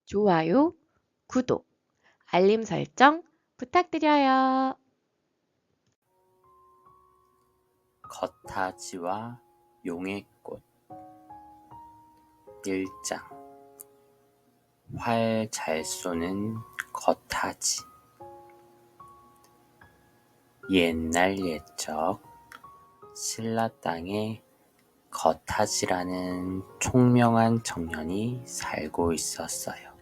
좋아요, 구독, 알림 설정 부탁드려요. 겉하지와 용의 꽃 1장 활 잘 쏘는 겉하지. 옛날 옛적 신라 땅에 겉하지라는 총명한 청년이 살고 있었어요.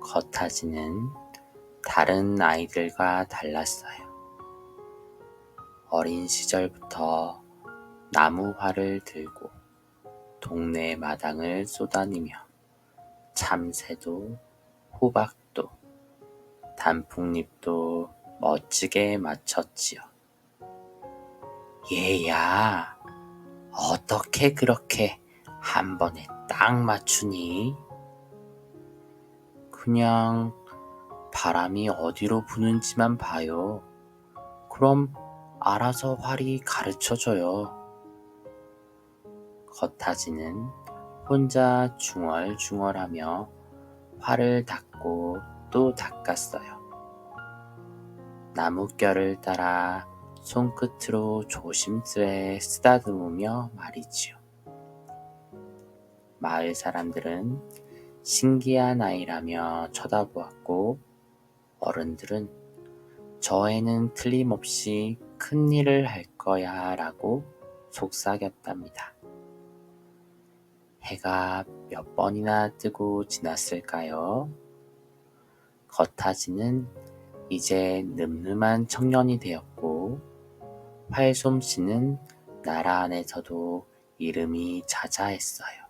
겉하지는 다른 아이들과 달랐어요. 어린 시절부터 나무활을 들고 동네 마당을 쏘다니며 참새도 호박도 단풍잎도 멋지게 맞췄지요. 얘야, 어떻게 그렇게 한 번에 딱 맞추니? 그냥 바람이 어디로 부는지만 봐요. 그럼 알아서 활이 가르쳐줘요. 겉하지는 혼자 중얼중얼하며 활을 닦고 또 닦았어요. 나뭇결을 따라 손끝으로 조심스레 쓰다듬으며 말이지요. 마을 사람들은 신기한 아이라며 쳐다보았고 어른들은 저 애는 틀림없이 큰일을 할 거야 라고 속삭였답니다. 해가 몇 번이나 뜨고 지났을까요? 겉하지는 이제 늠름한 청년이 되었고 활솜씨는 나라 안에서도 이름이 자자했어요.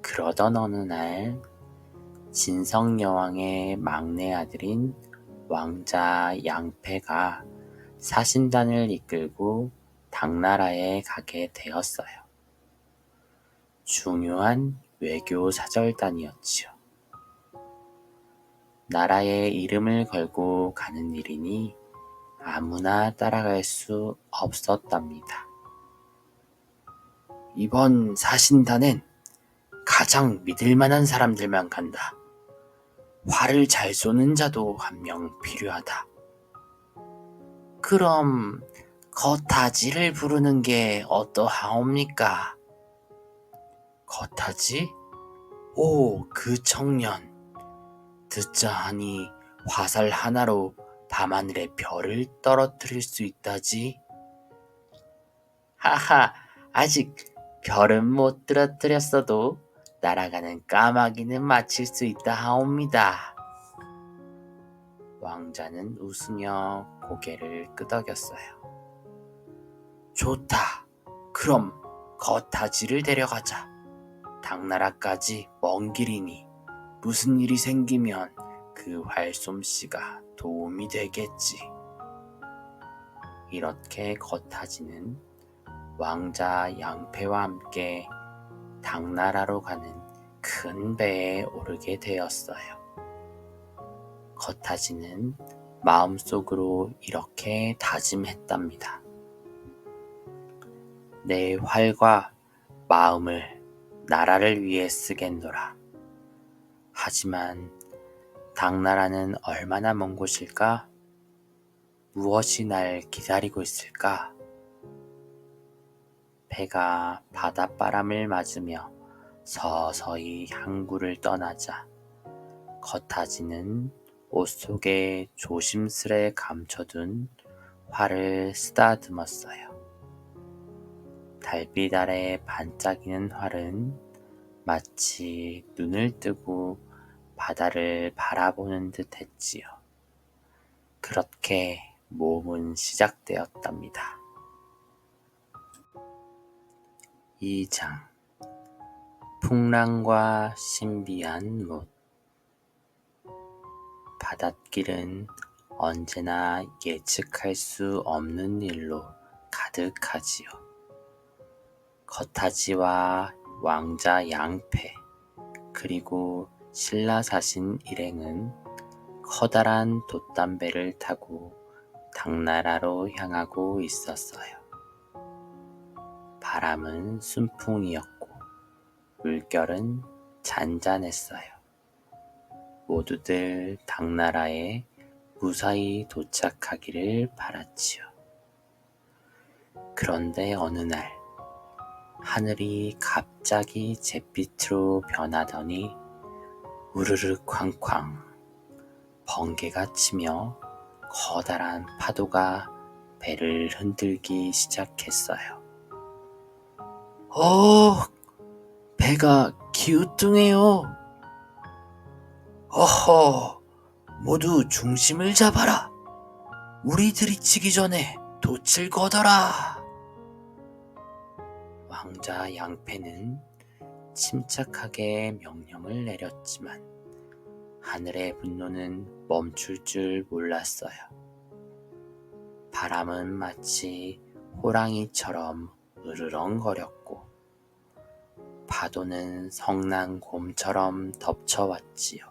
그러던 어느 날 진성여왕의 막내 아들인 왕자 양패가 사신단을 이끌고 당나라에 가게 되었어요. 중요한 외교 사절단이었지요. 나라의 이름을 걸고 가는 일이니 아무나 따라갈 수 없었답니다. 이번 사신단엔 가장 믿을 만한 사람들만 간다. 활을 잘 쏘는 자도 한 명 필요하다. 그럼 겉하지를 부르는 게 어떠하옵니까? 겉하지? 오, 그 청년. 듣자 하니 화살 하나로 밤하늘의 별을 떨어뜨릴 수 있다지. 하하, 아직 별은 못 떨어뜨렸어도 날아가는 까마귀는 맞힐 수 있다 하옵니다. 왕자는 웃으며 고개를 끄덕였어요. 좋다. 그럼 겉하지를 데려가자. 당나라까지 먼 길이니 무슨 일이 생기면 그 활솜씨가 도움이 되겠지. 이렇게 겉하지는 왕자 양패와 함께 당나라로 가는 큰 배에 오르게 되었어요. 겉하지는 마음속으로 이렇게 다짐했답니다. 내 활과 마음을 나라를 위해 쓰겠노라. 하지만 당나라는 얼마나 먼 곳일까? 무엇이 날 기다리고 있을까? 배가 바닷바람을 맞으며 서서히 항구를 떠나자 겉하지는 옷 속에 조심스레 감춰둔 활을 쓰다듬었어요. 달빛 아래 반짝이는 활은 마치 눈을 뜨고 바다를 바라보는 듯 했지요. 그렇게 모험은 시작되었답니다. 2장 풍랑과 신비한 못. 바닷길은 언제나 예측할 수 없는 일로 가득하지요. 겉하지와 왕자 양패 그리고 신라사신 일행은 커다란 돛담배를 타고 당나라로 향하고 있었어요. 바람은 순풍이었고 물결은 잔잔했어요. 모두들 당나라에 무사히 도착하기를 바랐지요. 그런데 어느 날 하늘이 갑자기 잿빛으로 변하더니 우르르 쾅쾅 번개가 치며 커다란 파도가 배를 흔들기 시작했어요. 배가 기우뚱해요. 어허, 모두 중심을 잡아라. 우리 들이치기 전에 돛을 거둬라. 왕자 양패는 침착하게 명령을 내렸지만 하늘의 분노는 멈출 줄 몰랐어요. 바람은 마치 호랑이처럼 으르렁거렸고 파도는 성난곰처럼 덮쳐왔지요.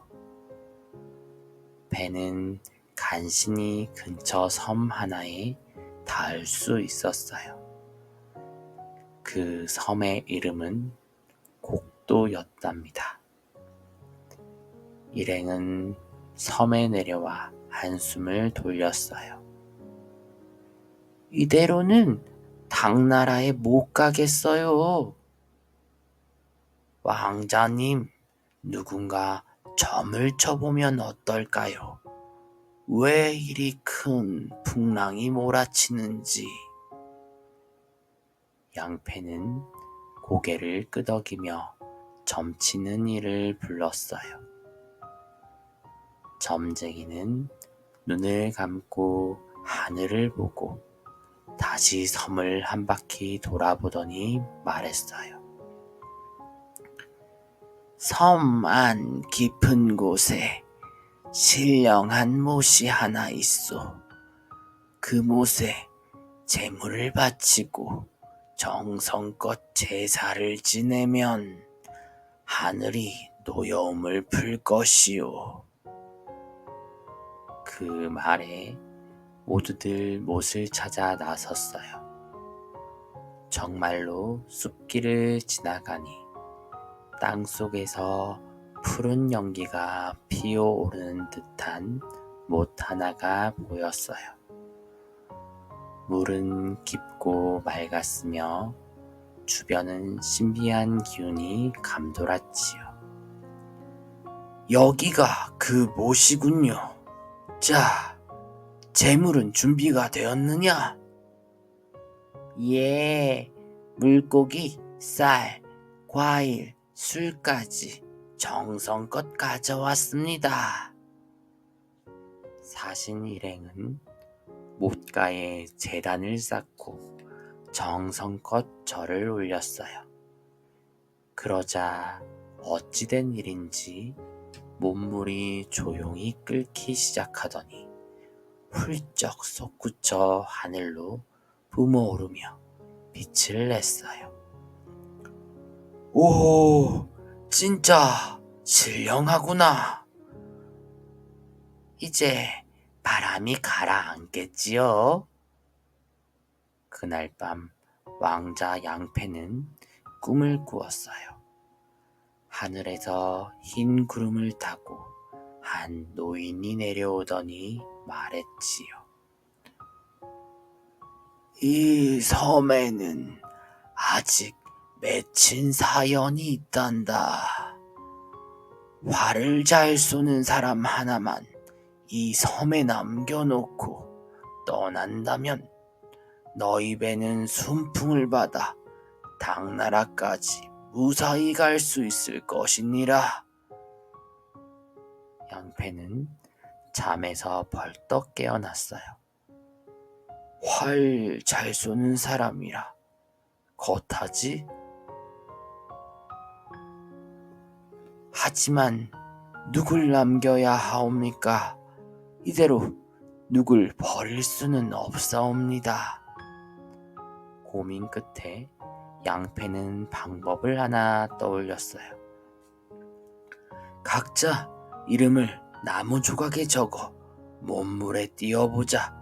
배는 간신히 근처 섬 하나에 닿을 수 있었어요. 그 섬의 이름은 곡도였답니다. 일행은 섬에 내려와 한숨을 돌렸어요. 이대로는 당나라에 못 가겠어요. 왕자님, 누군가 점을 쳐보면 어떨까요? 왜 이리 큰 풍랑이 몰아치는지. 양패는 고개를 끄덕이며 점치는 이를 불렀어요. 점쟁이는 눈을 감고 하늘을 보고 다시 섬을 한 바퀴 돌아보더니 말했어요. 섬 안 깊은 곳에 신령한 못이 하나 있어. 그 못에 제물을 바치고 정성껏 제사를 지내면 하늘이 노여움을 풀 것이오. 그 말에 모두들 못을 찾아 나섰어요. 정말로 숲길을 지나가니 땅속에서 푸른 연기가 피어오르는 듯한 못 하나가 보였어요. 물은 깊고 맑았으며 주변은 신비한 기운이 감돌았지요. 여기가 그 못이군요. 자, 제물은 준비가 되었느냐? 예, 물고기, 쌀, 과일, 술까지 정성껏 가져왔습니다. 사신 일행은 못가에 제단을 쌓고 정성껏 절을 올렸어요. 그러자 어찌된 일인지 몸물이 조용히 끓기 시작하더니 훌쩍 솟구쳐 하늘로 뿜어오르며 빛을 냈어요. 오, 진짜 신령하구나. 이제 바람이 가라앉겠지요. 그날 밤 왕자 양패는 꿈을 꾸었어요. 하늘에서 흰 구름을 타고 한 노인이 내려오더니 말했지요. 이 섬에는 아직 맺힌 사연이 있단다. 활을 잘 쏘는 사람 하나만 이 섬에 남겨놓고 떠난다면 너희 배는 순풍을 받아 당나라까지 무사히 갈 수 있을 것이니라. 양패는 잠에서 벌떡 깨어났어요. 활 잘 쏘는 사람이라 겉하지? 하지만 누굴 남겨야 하옵니까? 이대로 누굴 버릴 수는 없사옵니다. 고민 끝에 양패는 방법을 하나 떠올렸어요. 각자 이름을 나무 조각에 적어 몸물에 띄워보자.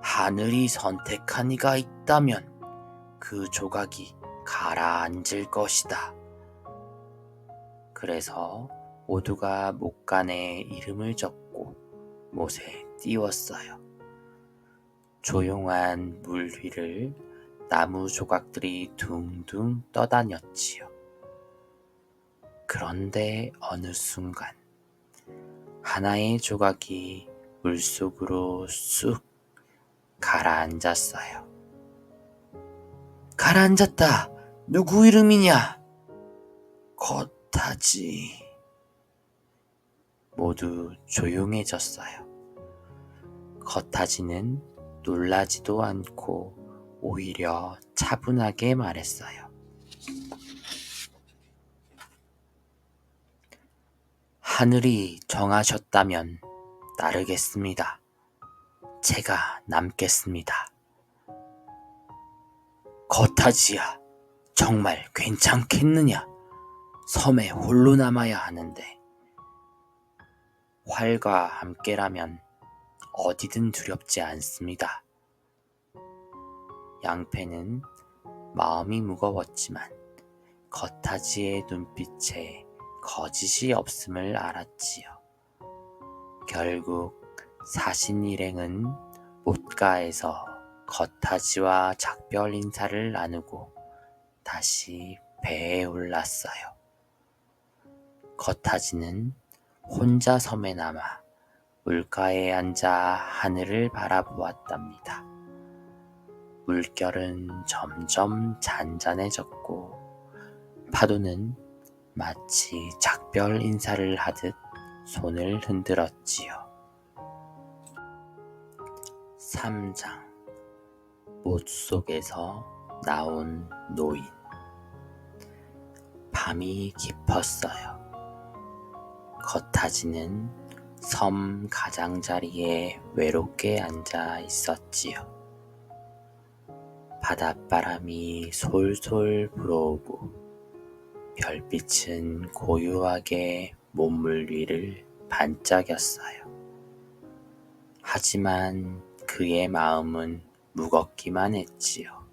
하늘이 선택한 이가 있다면 그 조각이 가라앉을 것이다. 그래서 모두가 못간에 이름을 적고 못에 띄웠어요. 조용한 물 위를 나무 조각들이 둥둥 떠다녔지요. 그런데 어느 순간 하나의 조각이 물속으로 쑥 가라앉았어요. 가라앉았다. 누구 이름이냐? 겉하지. 모두 조용해졌어요. 겉하지는 놀라지도 않고 오히려 차분하게 말했어요. 하늘이 정하셨다면 따르겠습니다. 제가 남겠습니다. 겉하지야, 정말 괜찮겠느냐? 섬에 홀로 남아야 하는데. 활과 함께라면 어디든 두렵지 않습니다. 양패는 마음이 무거웠지만 겉하지의 눈빛에 거짓이 없음을 알았지요. 결국 사신 일행은 못가에서 겉하지와 작별 인사를 나누고 다시 배에 올랐어요. 겉하지는 혼자 섬에 남아 물가에 앉아 하늘을 바라보았답니다. 물결은 점점 잔잔해졌고 파도는 마치 작별 인사를 하듯 손을 흔들었지요. 3장 못 속에서 나온 노인. 밤이 깊었어요. 겉하지는 섬 가장자리에 외롭게 앉아 있었지요. 바닷바람이 솔솔 불어오고 별빛은 고요하게 몸물 위를 반짝였어요. 하지만 그의 마음은 무겁기만 했지요.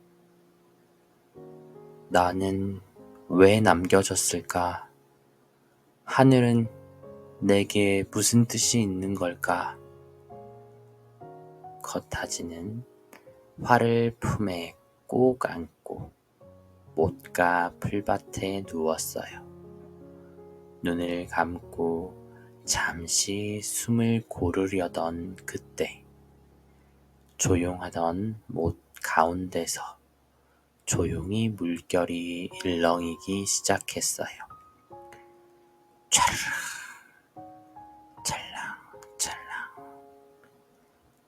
나는 왜 남겨졌을까? 하늘은 내게 무슨 뜻이 있는 걸까? 겉하지는 활을 품에 꼭 안고 못가 풀밭에 누웠어요. 눈을 감고 잠시 숨을 고르려던 그때 조용하던 못 가운데서 조용히 물결이 일렁이기 시작했어요. 촤르르 찰랑찰랑.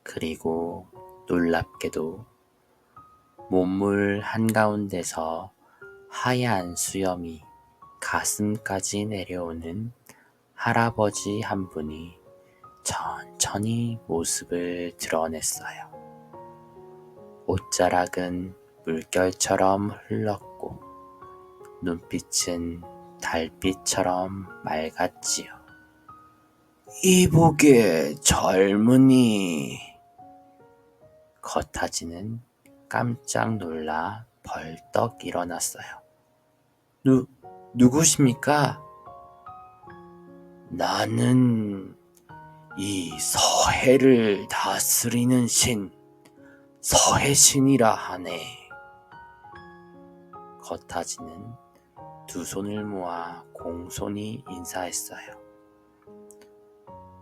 그리고 놀랍게도 몸물 한가운데서 하얀 수염이 가슴까지 내려오는 할아버지 한 분이 천천히 모습을 드러냈어요. 옷자락은 물결처럼 흘렀고 눈빛은 달빛처럼 맑았지요. 이복의 젊은이. 겉하지는 깜짝 놀라 벌떡 일어났어요. 누구십니까? 나는 이 서해를 다스리는 신, 서해신이라 하네. 겉하지는 두 손을 모아 공손히 인사했어요.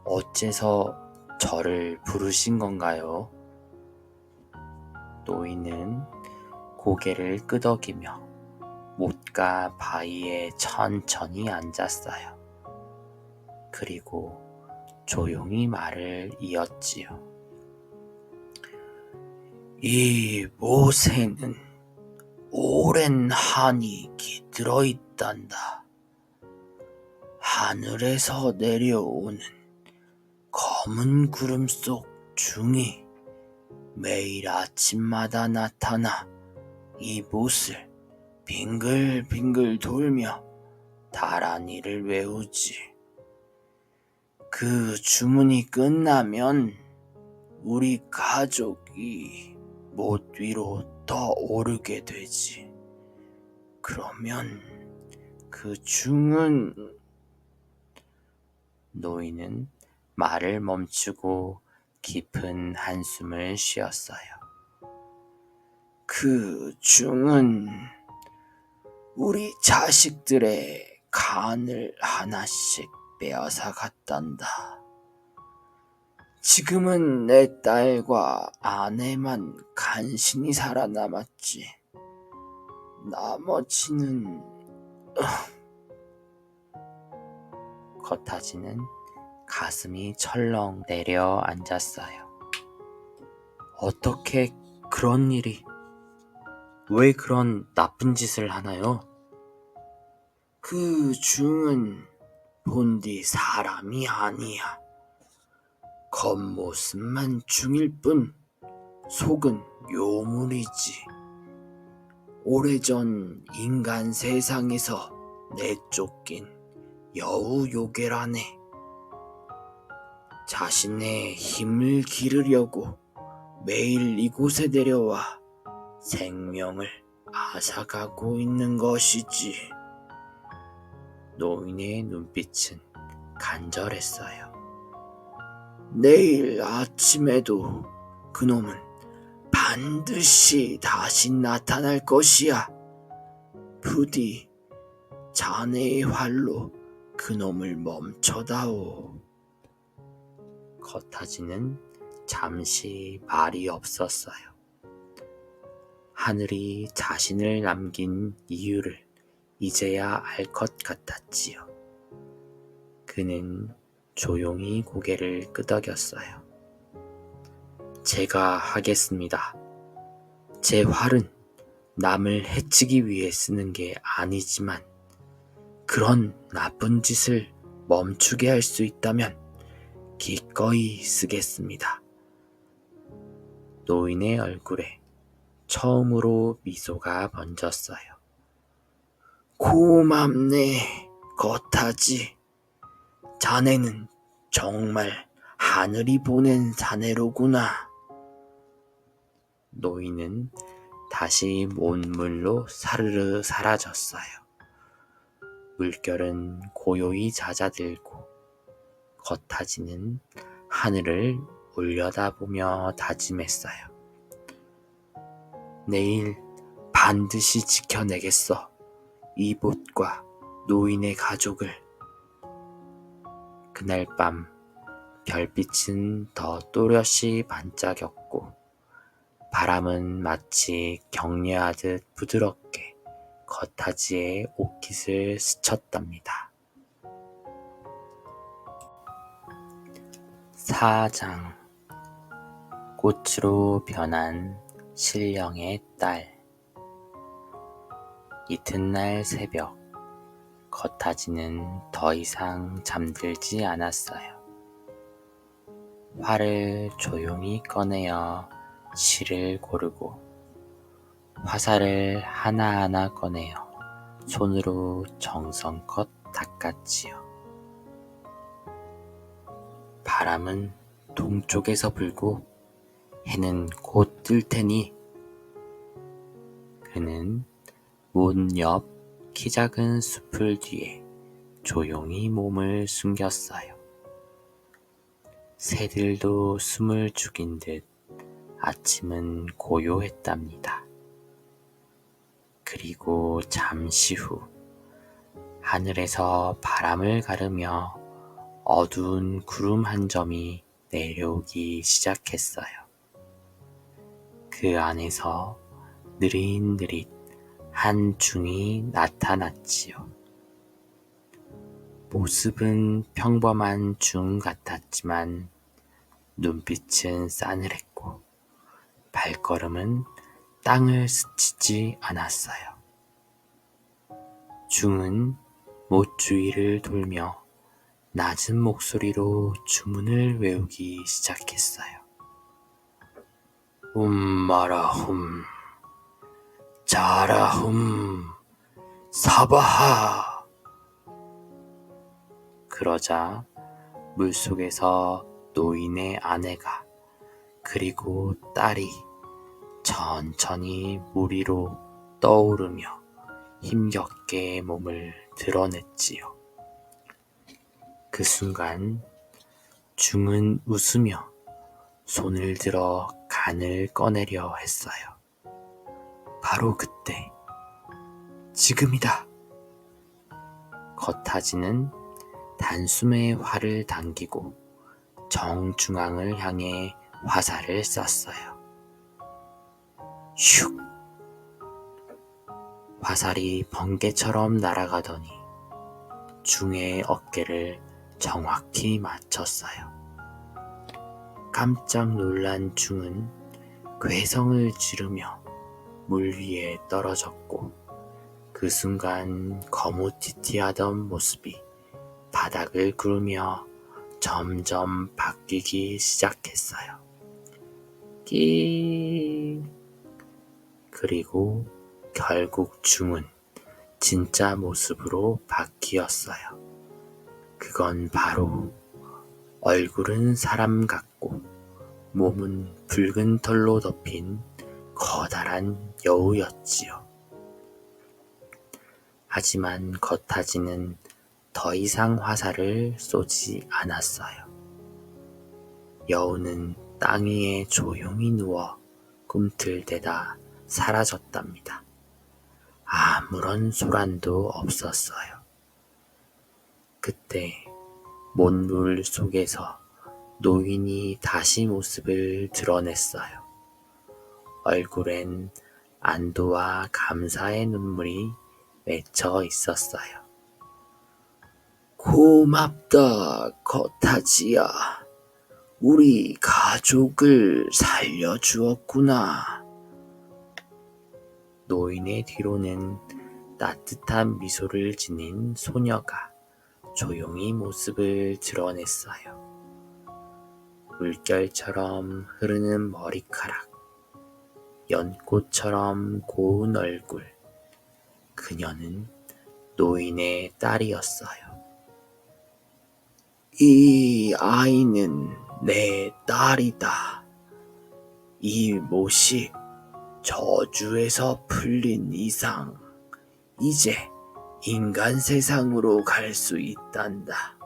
어째서 저를 부르신 건가요? 노인은 고개를 끄덕이며 못가 바위에 천천히 앉았어요. 그리고 조용히 말을 이었지요. 이 못에는 오랜 한이 깃들어 있단다. 하늘에서 내려오는 검은 구름 속 중이 매일 아침마다 나타나 이 못을 빙글빙글 돌며 다란이를 외우지. 그 주문이 끝나면 우리 가족이 못 위로 더 오르게 되지. 그러면 그 중은 노인은 말을 멈추고 깊은 한숨을 쉬었어요. 그 중은 우리 자식들의 간을 하나씩 빼앗아 갔단다. 지금은 내 딸과 아내만 간신히 살아남았지. 나머지는... 겉하지는 가슴이 철렁 내려앉았어요. 어떻게 그런 일이... 왜 그런 나쁜 짓을 하나요? 그 중은 본디 사람이 아니야. 겉모습만 중일 뿐 속은 요물이지. 오래전 인간 세상에서 내쫓긴 여우 요괴라네. 자신의 힘을 기르려고 매일 이곳에 내려와 생명을 앗아가고 있는 것이지. 노인의 눈빛은 간절했어요. 내일 아침에도 그놈은 반드시 다시 나타날 것이야. 부디 자네의 활로 그놈을 멈춰다오. 겉하지는 잠시 말이 없었어요. 하늘이 자신을 남긴 이유를 이제야 알 것 같았지요. 그는 조용히 고개를 끄덕였어요. 제가 하겠습니다. 제 활은 남을 해치기 위해 쓰는 게 아니지만 그런 나쁜 짓을 멈추게 할 수 있다면 기꺼이 쓰겠습니다. 노인의 얼굴에 처음으로 미소가 번졌어요. 고맙네, 겉하지. 자네는 정말 하늘이 보낸 사내로구나. 노인은 다시 온물로 사르르 사라졌어요. 물결은 고요히 잦아들고 겉하지는 하늘을 올려다보며 다짐했어요. 내일 반드시 지켜내겠어. 이봇과 노인의 가족을. 그날 밤 별빛은 더 또렷이 반짝였고 바람은 마치 격려하듯 부드럽게 겉하지의 옷깃을 스쳤답니다. 4장. 꽃으로 변한 신령의 딸. 이튿날 새벽, 겉하지는 더 이상 잠들지 않았어요. 활을 조용히 꺼내어 실을 고르고 화살을 하나하나 꺼내어 손으로 정성껏 닦았지요. 바람은 동쪽에서 불고 해는 곧 뜰 테니. 그는 문 옆 키 작은 숲을 뒤에 조용히 몸을 숨겼어요. 새들도 숨을 죽인 듯 아침은 고요했답니다. 그리고 잠시 후 하늘에서 바람을 가르며 어두운 구름 한 점이 내려오기 시작했어요. 그 안에서 느릿느릿 한 중이 나타났지요. 모습은 평범한 중 같았지만 눈빛은 싸늘했고 발걸음은 땅을 스치지 않았어요. 중은 못 주위를 돌며 낮은 목소리로 주문을 외우기 시작했어요. 마라훔, 자라훔, 사바하. 그러자 물속에서 노인의 아내가 그리고 딸이 천천히 물 위로 떠오르며 힘겹게 몸을 드러냈지요. 그 순간 중은 웃으며 손을 들어 간을 꺼내려 했어요. 바로 그때, 지금이다! 겉하지는 단숨에 활을 당기고 정중앙을 향해 화살을 쐈어요. 슉! 화살이 번개처럼 날아가더니 중의 어깨를 정확히 맞췄어요. 깜짝 놀란 중은 괴성을 지르며 물 위에 떨어졌고 그 순간 거무튀튀하던 모습이 바닥을 구르며 점점 바뀌기 시작했어요. 끼. 그리고 결국 중은 진짜 모습으로 바뀌었어요. 그건 바로 얼굴은 사람 같고 몸은 붉은 털로 덮인 커다란 여우였지요. 하지만 겉하지는 더 이상 화살을 쏘지 않았어요. 여우는 땅 위에 조용히 누워 꿈틀대다 사라졌답니다. 아무런 소란도 없었어요. 그때 먼물 속에서 노인이 다시 모습을 드러냈어요. 얼굴엔 안도와 감사의 눈물이 맺혀 있었어요. 고맙다, 겉하지야. 우리 가족을 살려주었구나. 노인의 뒤로는 따뜻한 미소를 지닌 소녀가 조용히 모습을 드러냈어요. 물결처럼 흐르는 머리카락, 연꽃처럼 고운 얼굴. 그녀는 노인의 딸이었어요. 이 아이는 내 딸이다. 이 못이 저주에서 풀린 이상 이제 인간 세상으로 갈 수 있단다.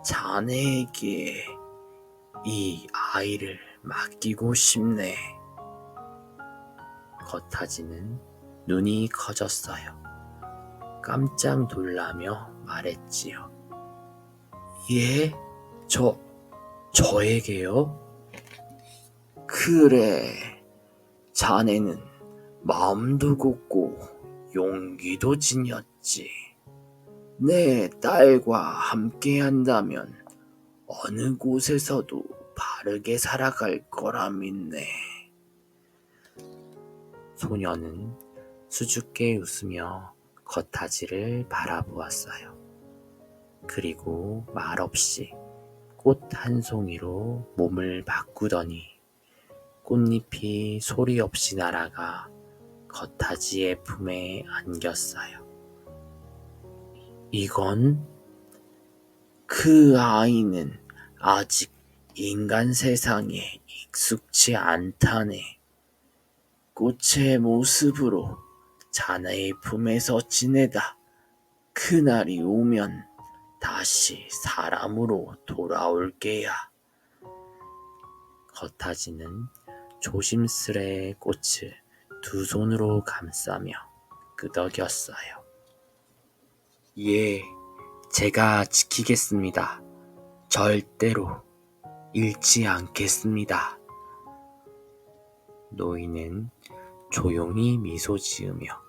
자네에게 이 아이를 맡기고 싶네. 겉하지는 눈이 커졌어요. 깜짝 놀라며 말했지요. 예? 저에게요? 그래, 자네는 마음도 곱고 용기도 지녔지. 내 딸과 함께 한다면 어느 곳에서도 바르게 살아갈 거라 믿네. 소녀는 수줍게 웃으며 겉하지를 바라보았어요. 그리고 말없이 꽃 한 송이로 몸을 바꾸더니 꽃잎이 소리 없이 날아가 겉하지의 품에 안겼어요. 이건? 그 아이는 아직 인간 세상에 익숙치 않다네. 꽃의 모습으로 자네의 품에서 지내다 그날이 오면 다시 사람으로 돌아올 게야. 겉하지는 조심스레 꽃을 두 손으로 감싸며 끄덕였어요. 예, 제가 지키겠습니다. 절대로 잃지 않겠습니다. 노인은 조용히 미소 지으며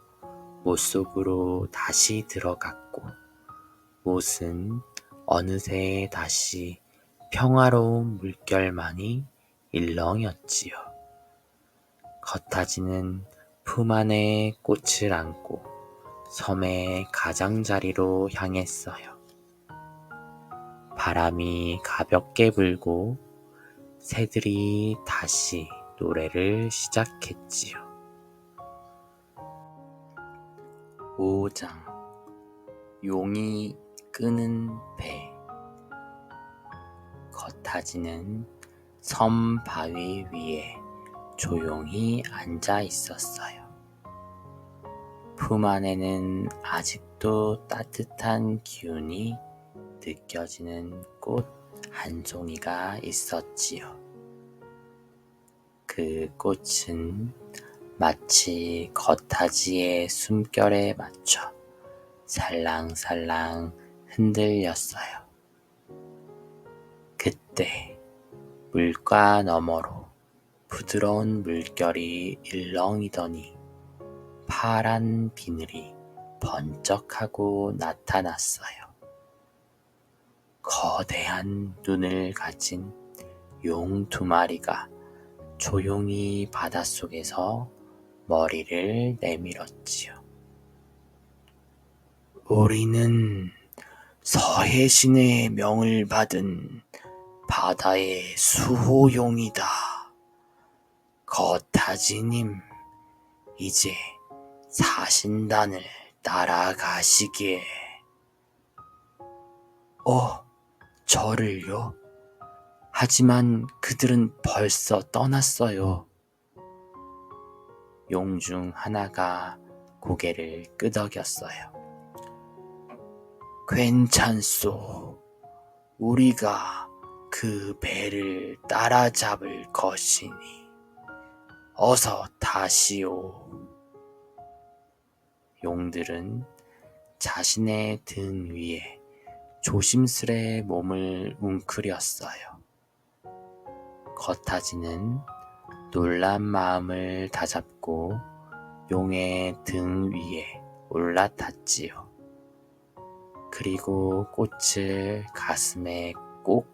못 속으로 다시 들어갔고 못은 어느새 다시 평화로운 물결만이 일렁였지요. 겉하지는 품 안에 꽃을 안고 섬의 가장자리로 향했어요. 바람이 가볍게 불고 새들이 다시 노래를 시작했지요. 5장 용이 끄는 배. 겉하지는 섬 바위 위에 조용히 앉아 있었어요. 품 안에는 아직도 따뜻한 기운이 느껴지는 꽃 한 송이가 있었지요. 그 꽃은 마치 겉하지의 숨결에 맞춰 살랑살랑 흔들렸어요. 그때 물가 너머로 부드러운 물결이 일렁이더니 파란 비늘이 번쩍하고 나타났어요. 거대한 눈을 가진 용 2마리가 조용히 바닷속에서 머리를 내밀었지요. 우리는 서해신의 명을 받은 바다의 수호용이다. 거타지님, 이제 사신단을 따라가시게. 저를요? 하지만 그들은 벌써 떠났어요. 용 중 하나가 고개를 끄덕였어요. 괜찮소. 우리가 그 배를 따라잡을 것이니 어서 타시오. 용들은 자신의 등 위에 조심스레 몸을 웅크렸어요. 거타지는 놀란 마음을 다잡고 용의 등 위에 올라탔지요. 그리고 꽃을 가슴에 꼭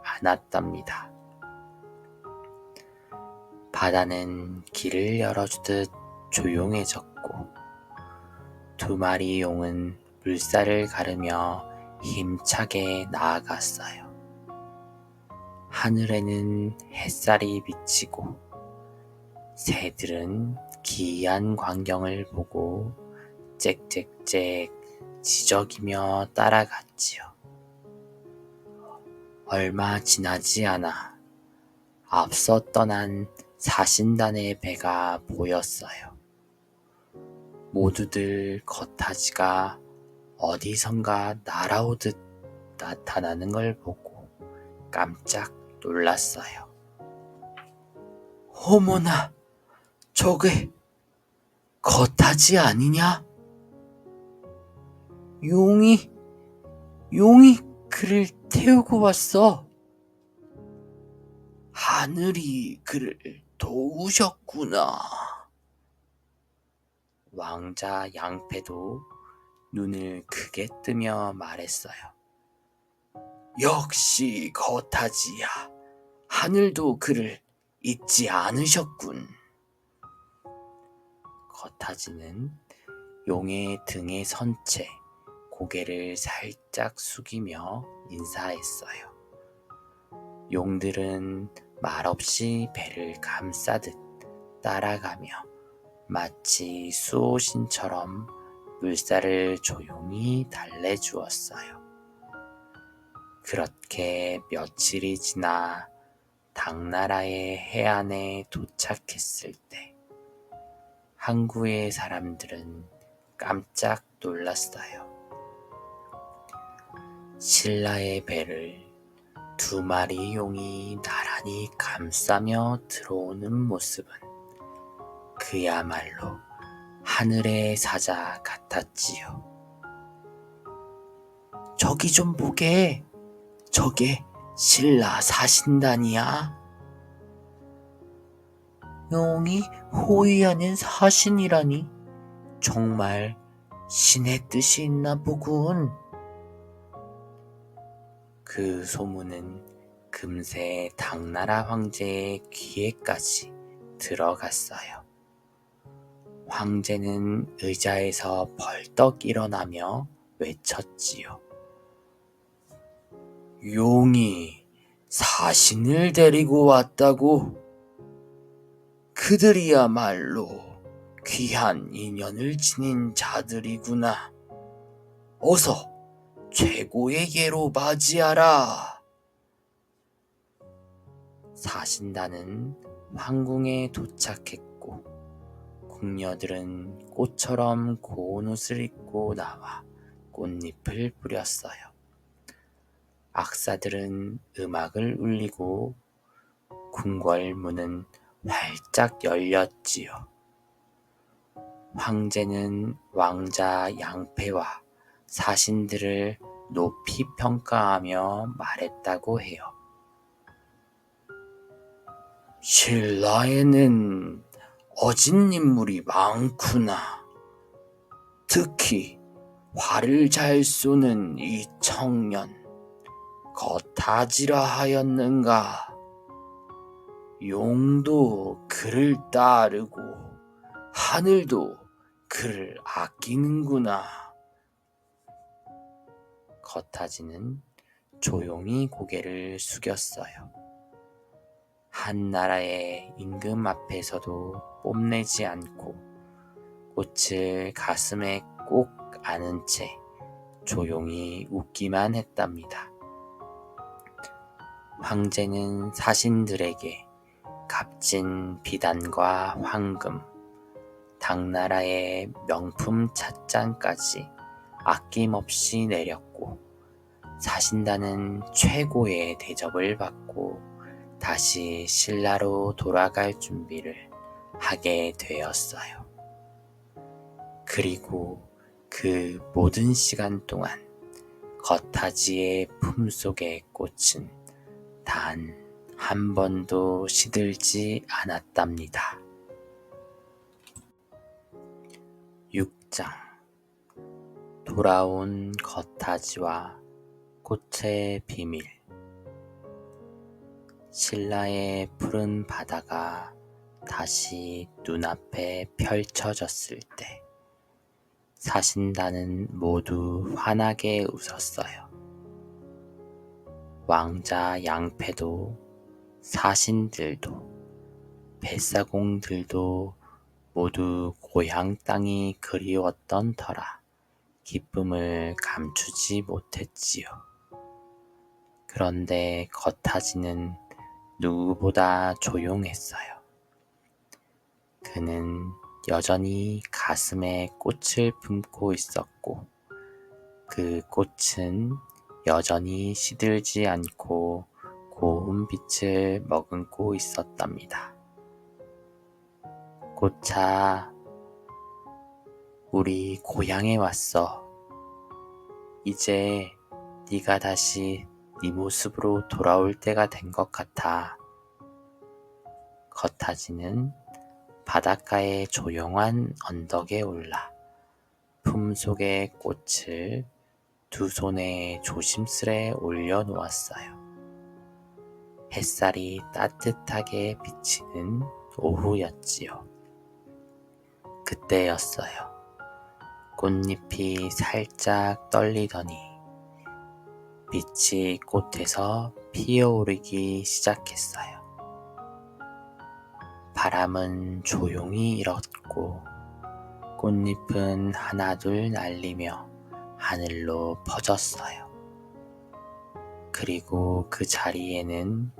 안았답니다. 바다는 길을 열어주듯 조용해졌고 2마리 용은 물살을 가르며 힘차게 나아갔어요. 하늘에는 햇살이 비치고 새들은 기이한 광경을 보고 짹짹짹 지저귀며 따라갔지요. 얼마 지나지 않아 앞서 떠난 사신단의 배가 보였어요. 모두들 거타지가 어디선가 날아오듯 나타나는 걸 보고 깜짝 놀랐어요. 어머나, 저게 거타지 아니냐? 용이 그를 태우고 왔어. 하늘이 그를 도우셨구나. 왕자 양패도 눈을 크게 뜨며 말했어요. 역시 거타지야. 하늘도 그를 잊지 않으셨군. 거타지는 용의 등에 선 채 고개를 살짝 숙이며 인사했어요. 용들은 말없이 배를 감싸듯 따라가며 마치 수호신처럼 물살을 조용히 달래주었어요. 그렇게 며칠이 지나 당나라의 해안에 도착했을 때 항구의 사람들은 깜짝 놀랐어요. 신라의 배를 2마리 용이 나란히 감싸며 들어오는 모습은 그야말로 하늘의 사자 같았지요. 저기 좀 보게. 저게 신라 사신단이야. 용이 호위하는 사신이라니 정말 신의 뜻이 있나 보군. 그 소문은 금세 당나라 황제의 귀에까지 들어갔어요. 황제는 의자에서 벌떡 일어나며 외쳤지요. 용이 사신을 데리고 왔다고? 그들이야말로 귀한 인연을 지닌 자들이구나. 어서 최고의 예로 맞이하라. 사신단은 황궁에 도착했고 궁녀들은 꽃처럼 고운 옷을 입고 나와 꽃잎을 뿌렸어요. 악사들은 음악을 울리고 궁궐문은 활짝 열렸지요. 황제는 왕자 양패와 사신들을 높이 평가하며 말했다고 해요. 신라에는 어진 인물이 많구나. 특히 활을 잘 쏘는 이 청년 겉하지라 하였는가. 용도 그를 따르고 하늘도 그를 아끼는구나. 겉하지는 조용히 고개를 숙였어요. 한 나라의 임금 앞에서도 뽐내지 않고 꽃을 가슴에 꼭 안은 채 조용히 웃기만 했답니다. 황제는 사신들에게 값진 비단과 황금, 당나라의 명품 찻잔까지 아낌없이 내렸고 사신단은 최고의 대접을 받고 다시 신라로 돌아갈 준비를 하게 되었어요. 그리고 그 모든 시간 동안 겉하지의 품속의 꽃은 단 한 번도 시들지 않았답니다. 6장 돌아온 겉하지와 꽃의 비밀. 신라의 푸른 바다가 다시 눈앞에 펼쳐졌을 때 사신단은 모두 환하게 웃었어요. 왕자 양패도 사신들도 뱃사공들도 모두 고향 땅이 그리웠던 터라 기쁨을 감추지 못했지요. 그런데 겉하지는 누구보다 조용했어요. 그는 여전히 가슴에 꽃을 품고 있었고 그 꽃은 여전히 시들지 않고 고운 빛을 머금고 있었답니다. 꽃아, 우리 고향에 왔어. 이제 네가 다시 네 모습으로 돌아올 때가 된 것 같아. 겉하지는 바닷가의 조용한 언덕에 올라 품속의 꽃을 두 손에 조심스레 올려놓았어요. 햇살이 따뜻하게 비치는 오후였지요. 그때였어요. 꽃잎이 살짝 떨리더니 빛이 꽃에서 피어오르기 시작했어요. 바람은 조용히 일었고 꽃잎은 하나둘 날리며 하늘로 퍼졌어요. 그리고 그 자리에는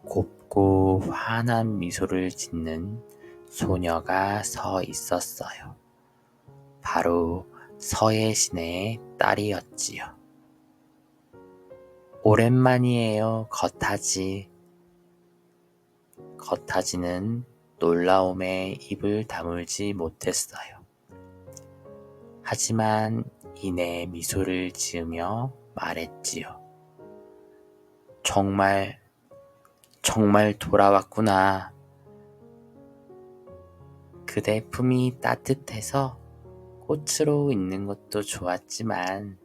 곱고 환한 미소를 짓는 소녀가 서 있었어요. 바로 서예신의 딸이었지요. 오랜만이에요, 겉하지. 겉하지는 놀라움에 입을 다물지 못했어요. 하지만 이내 미소를 지으며 말했지요. 정말 돌아왔구나. 그대 품이 따뜻해서 꽃으로 있는 것도 좋았지만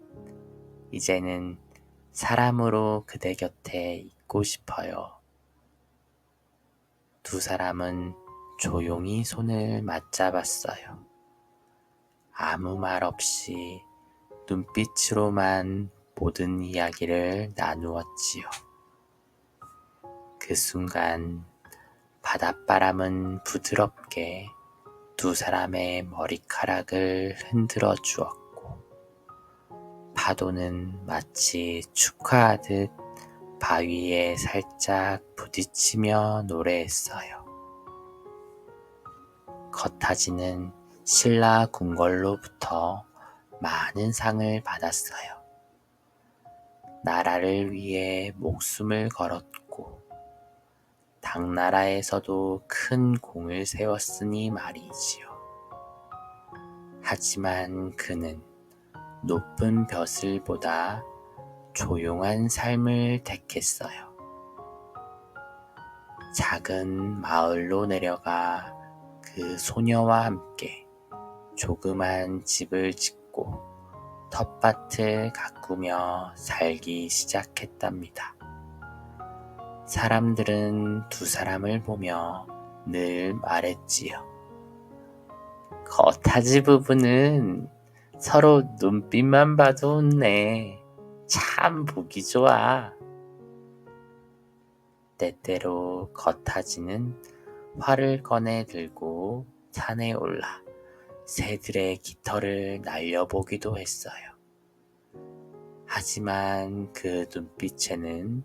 이제는 사람으로 그대 곁에 있고 싶어요. 두 사람은 조용히 손을 맞잡았어요. 아무 말 없이 눈빛으로만 모든 이야기를 나누었지요. 그 순간 바닷바람은 부드럽게 두 사람의 머리카락을 흔들어 주었고 파도는 마치 축하하듯 바위에 살짝 부딪히며 노래했어요. 겉하지는 신라 궁궐로부터 많은 상을 받았어요. 나라를 위해 목숨을 걸었고 당나라에서도 큰 공을 세웠으니 말이지요. 하지만 그는 높은 벼슬보다 조용한 삶을 택했어요. 작은 마을로 내려가 그 소녀와 함께 조그만 집을 짓고 텃밭을 가꾸며 살기 시작했답니다. 사람들은 두 사람을 보며 늘 말했지요. 거타지 부부는 서로 눈빛만 봐도 웃네. 참 보기 좋아. 때때로 거타지는 활을 꺼내 들고 산에 올라 새들의 깃털을 날려보기도 했어요. 하지만 그 눈빛에는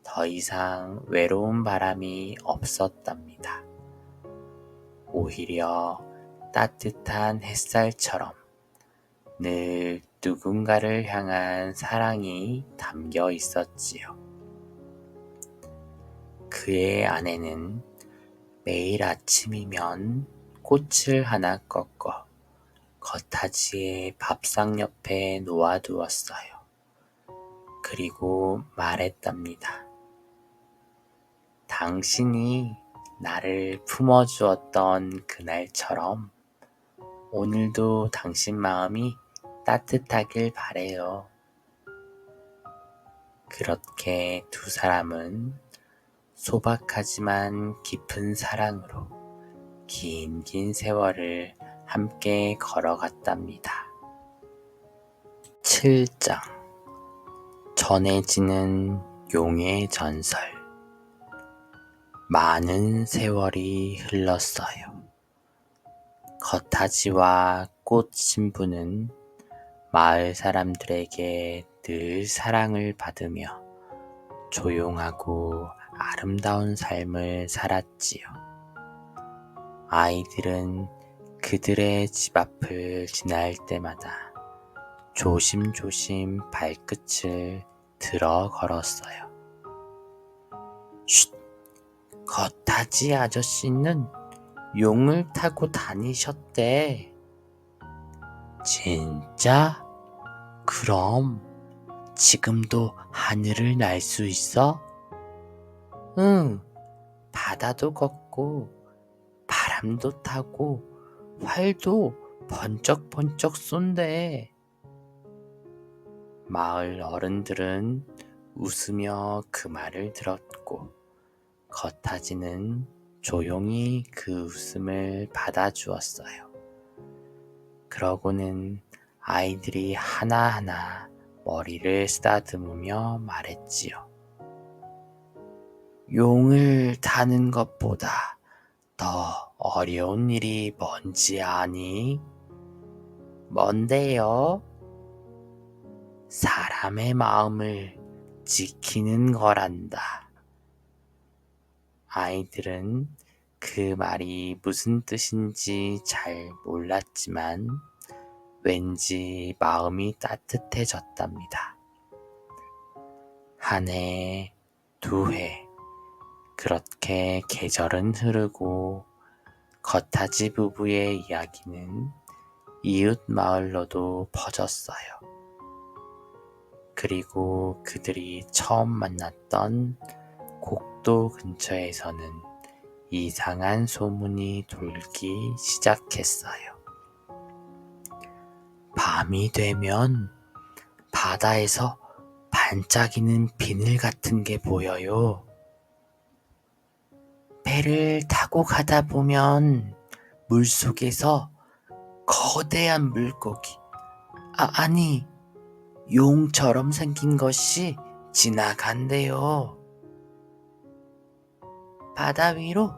더 이상 외로운 바람이 없었답니다. 오히려 따뜻한 햇살처럼 늘 누군가를 향한 사랑이 담겨 있었지요. 그의 아내는 매일 아침이면 꽃을 하나 꺾어 거타지의 밥상 옆에 놓아두었어요. 그리고 말했답니다. 당신이 나를 품어주었던 그날처럼 오늘도 당신 마음이 따뜻하길 바래요. 그렇게 두 사람은 소박하지만 깊은 사랑으로 긴 세월을 함께 걸어갔답니다. 7장 전해지는 용의 전설. 많은 세월이 흘렀어요. 거타지와 꽃 신부는 마을 사람들에게 늘 사랑을 받으며 조용하고 아름다운 삶을 살았지요. 아이들은 그들의 집 앞을 지날 때마다 조심조심 발끝을 들어 걸었어요. 쉿! 거타지 아저씨는 용을 타고 다니셨대. 진짜? 그럼 지금도 하늘을 날 수 있어? 응, 바다도 걷고 바람도 타고 활도 번쩍번쩍 쏜대. 마을 어른들은 웃으며 그 말을 들었고 거타지는 조용히 그 웃음을 받아주었어요. 그러고는 아이들이 하나하나 머리를 쓰다듬으며 말했지요. 용을 타는 것보다 더 어려운 일이 뭔지 아니? 뭔데요? 사람의 마음을 지키는 거란다. 아이들은 그 말이 무슨 뜻인지 잘 몰랐지만 왠지 마음이 따뜻해졌답니다. 한 해, 두 해, 그렇게 계절은 흐르고 거타지 부부의 이야기는 이웃 마을로도 퍼졌어요. 그리고 그들이 처음 만났던 곡도 근처에서는 이상한 소문이 돌기 시작했어요. 밤이 되면 바다에서 반짝이는 비늘 같은 게 보여요. 배를 타고 가다 보면 물속에서 거대한 물고기, 아니, 용처럼 생긴 것이 지나간대요. 바다 위로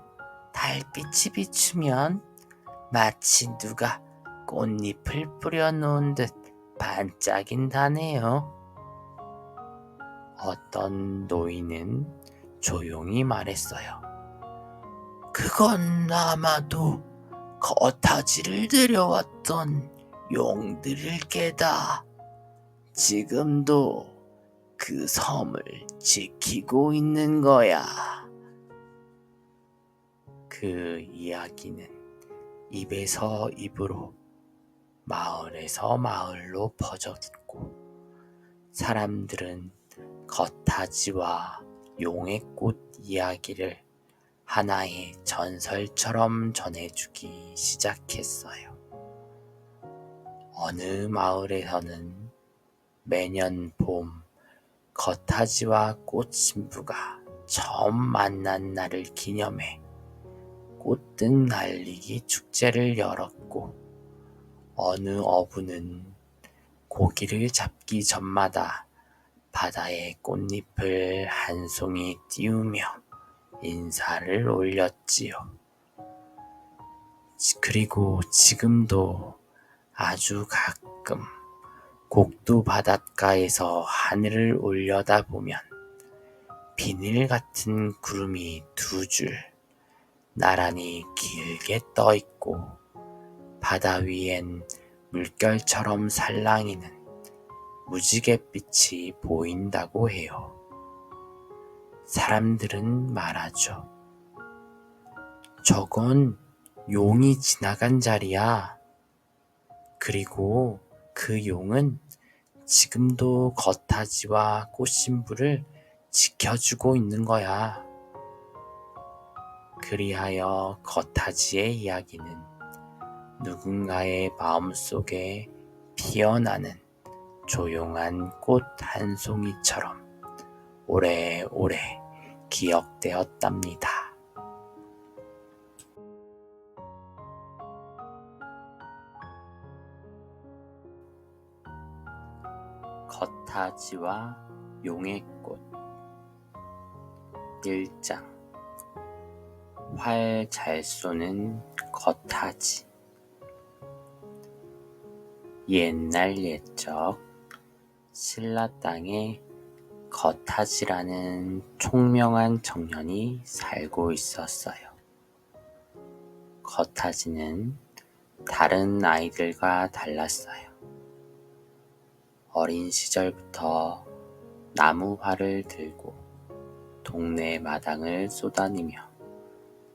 달빛이 비추면 마치 누가 꽃잎을 뿌려놓은 듯 반짝인다네요. 어떤 노인은 조용히 말했어요. 그건 아마도 거타지를 데려왔던 용들일 게다. 지금도 그 그 섬을 지키고 있는 거야. 그 이야기는 입에서 입으로, 마을에서 마을로 퍼졌고, 사람들은 겉하지와 용의 꽃 이야기를 하나의 전설처럼 전해주기 시작했어요. 어느 마을에서는 매년 봄, 겉하지와 꽃신부가 처음 만난 날을 기념해 꽃등 날리기 축제를 열었고, 어느 어부는 고기를 잡기 전마다 바다에 꽃잎을 한 송이 띄우며 인사를 올렸지요. 그리고 지금도 아주 가끔 곡두 바닷가에서 하늘을 올려다보면 비늘 같은 구름이 두 줄 나란히 길게 떠 있고, 바다 위엔 물결처럼 살랑이는 무지갯빛이 보인다고 해요. 사람들은 말하죠. 저건 용이 지나간 자리야. 그리고 그 용은 지금도 겉하지와 꽃신부를 지켜주고 있는 거야. 그리하여 겉하지의 이야기는 누군가의 마음속에 피어나는 조용한 꽃 한 송이처럼 오래오래 기억되었답니다. 겉하지와 용의 꽃 1장. 활 잘 쏘는 겉하지. 옛날 옛적 신라 땅에 겉하지라는 총명한 청년이 살고 있었어요. 겉하지는 다른 아이들과 달랐어요. 어린 시절부터 나무활을 들고 동네 마당을 쏘다니며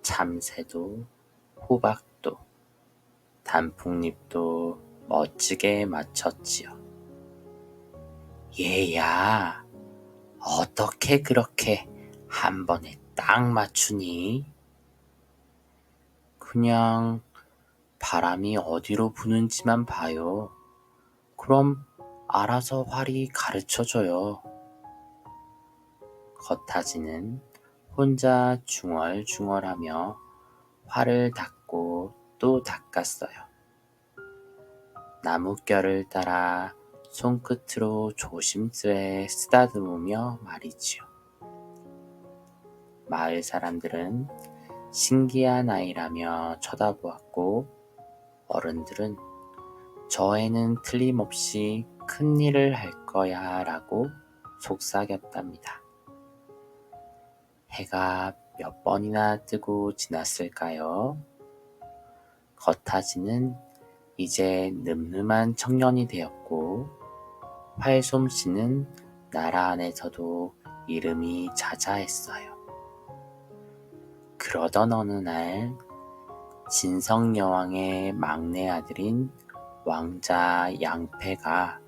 참새도 호박도 단풍잎도 멋지게 맞췄지요. 얘야, 어떻게 그렇게 한 번에 딱 맞추니? 그냥 바람이 어디로 부는지만 봐요. 그럼 알아서 활이 가르쳐줘요. 겉하지는 혼자 중얼중얼하며 활을 닦고 또 닦았어요. 나뭇결을 따라 손끝으로 조심스레 쓰다듬으며 말이지요. 마을 사람들은 신기한 아이라며 쳐다보았고, 어른들은 저 애는 틀림없이 큰일을 할 거야 라고 속삭였답니다. 해가 몇 번이나 뜨고 지났을까요? 겉하지는 이제 늠름한 청년이 되었고, 활솜씨는 나라 안에서도 이름이 자자했어요. 그러던 어느 날 진성여왕의 막내 아들인 왕자 양패가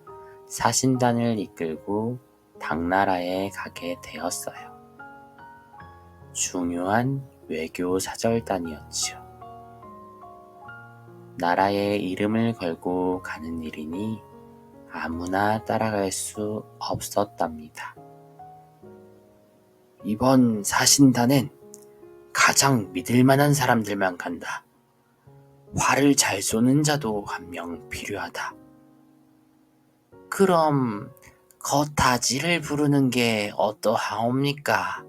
사신단을 이끌고 당나라에 가게 되었어요. 중요한 외교 사절단이었지요. 나라의 이름을 걸고 가는 일이니 아무나 따라갈 수 없었답니다. 이번 사신단엔 가장 믿을 만한 사람들만 간다. 활을 잘 쏘는 자도 한 명 필요하다. 그럼 겉하지를 부르는 게 어떠하옵니까?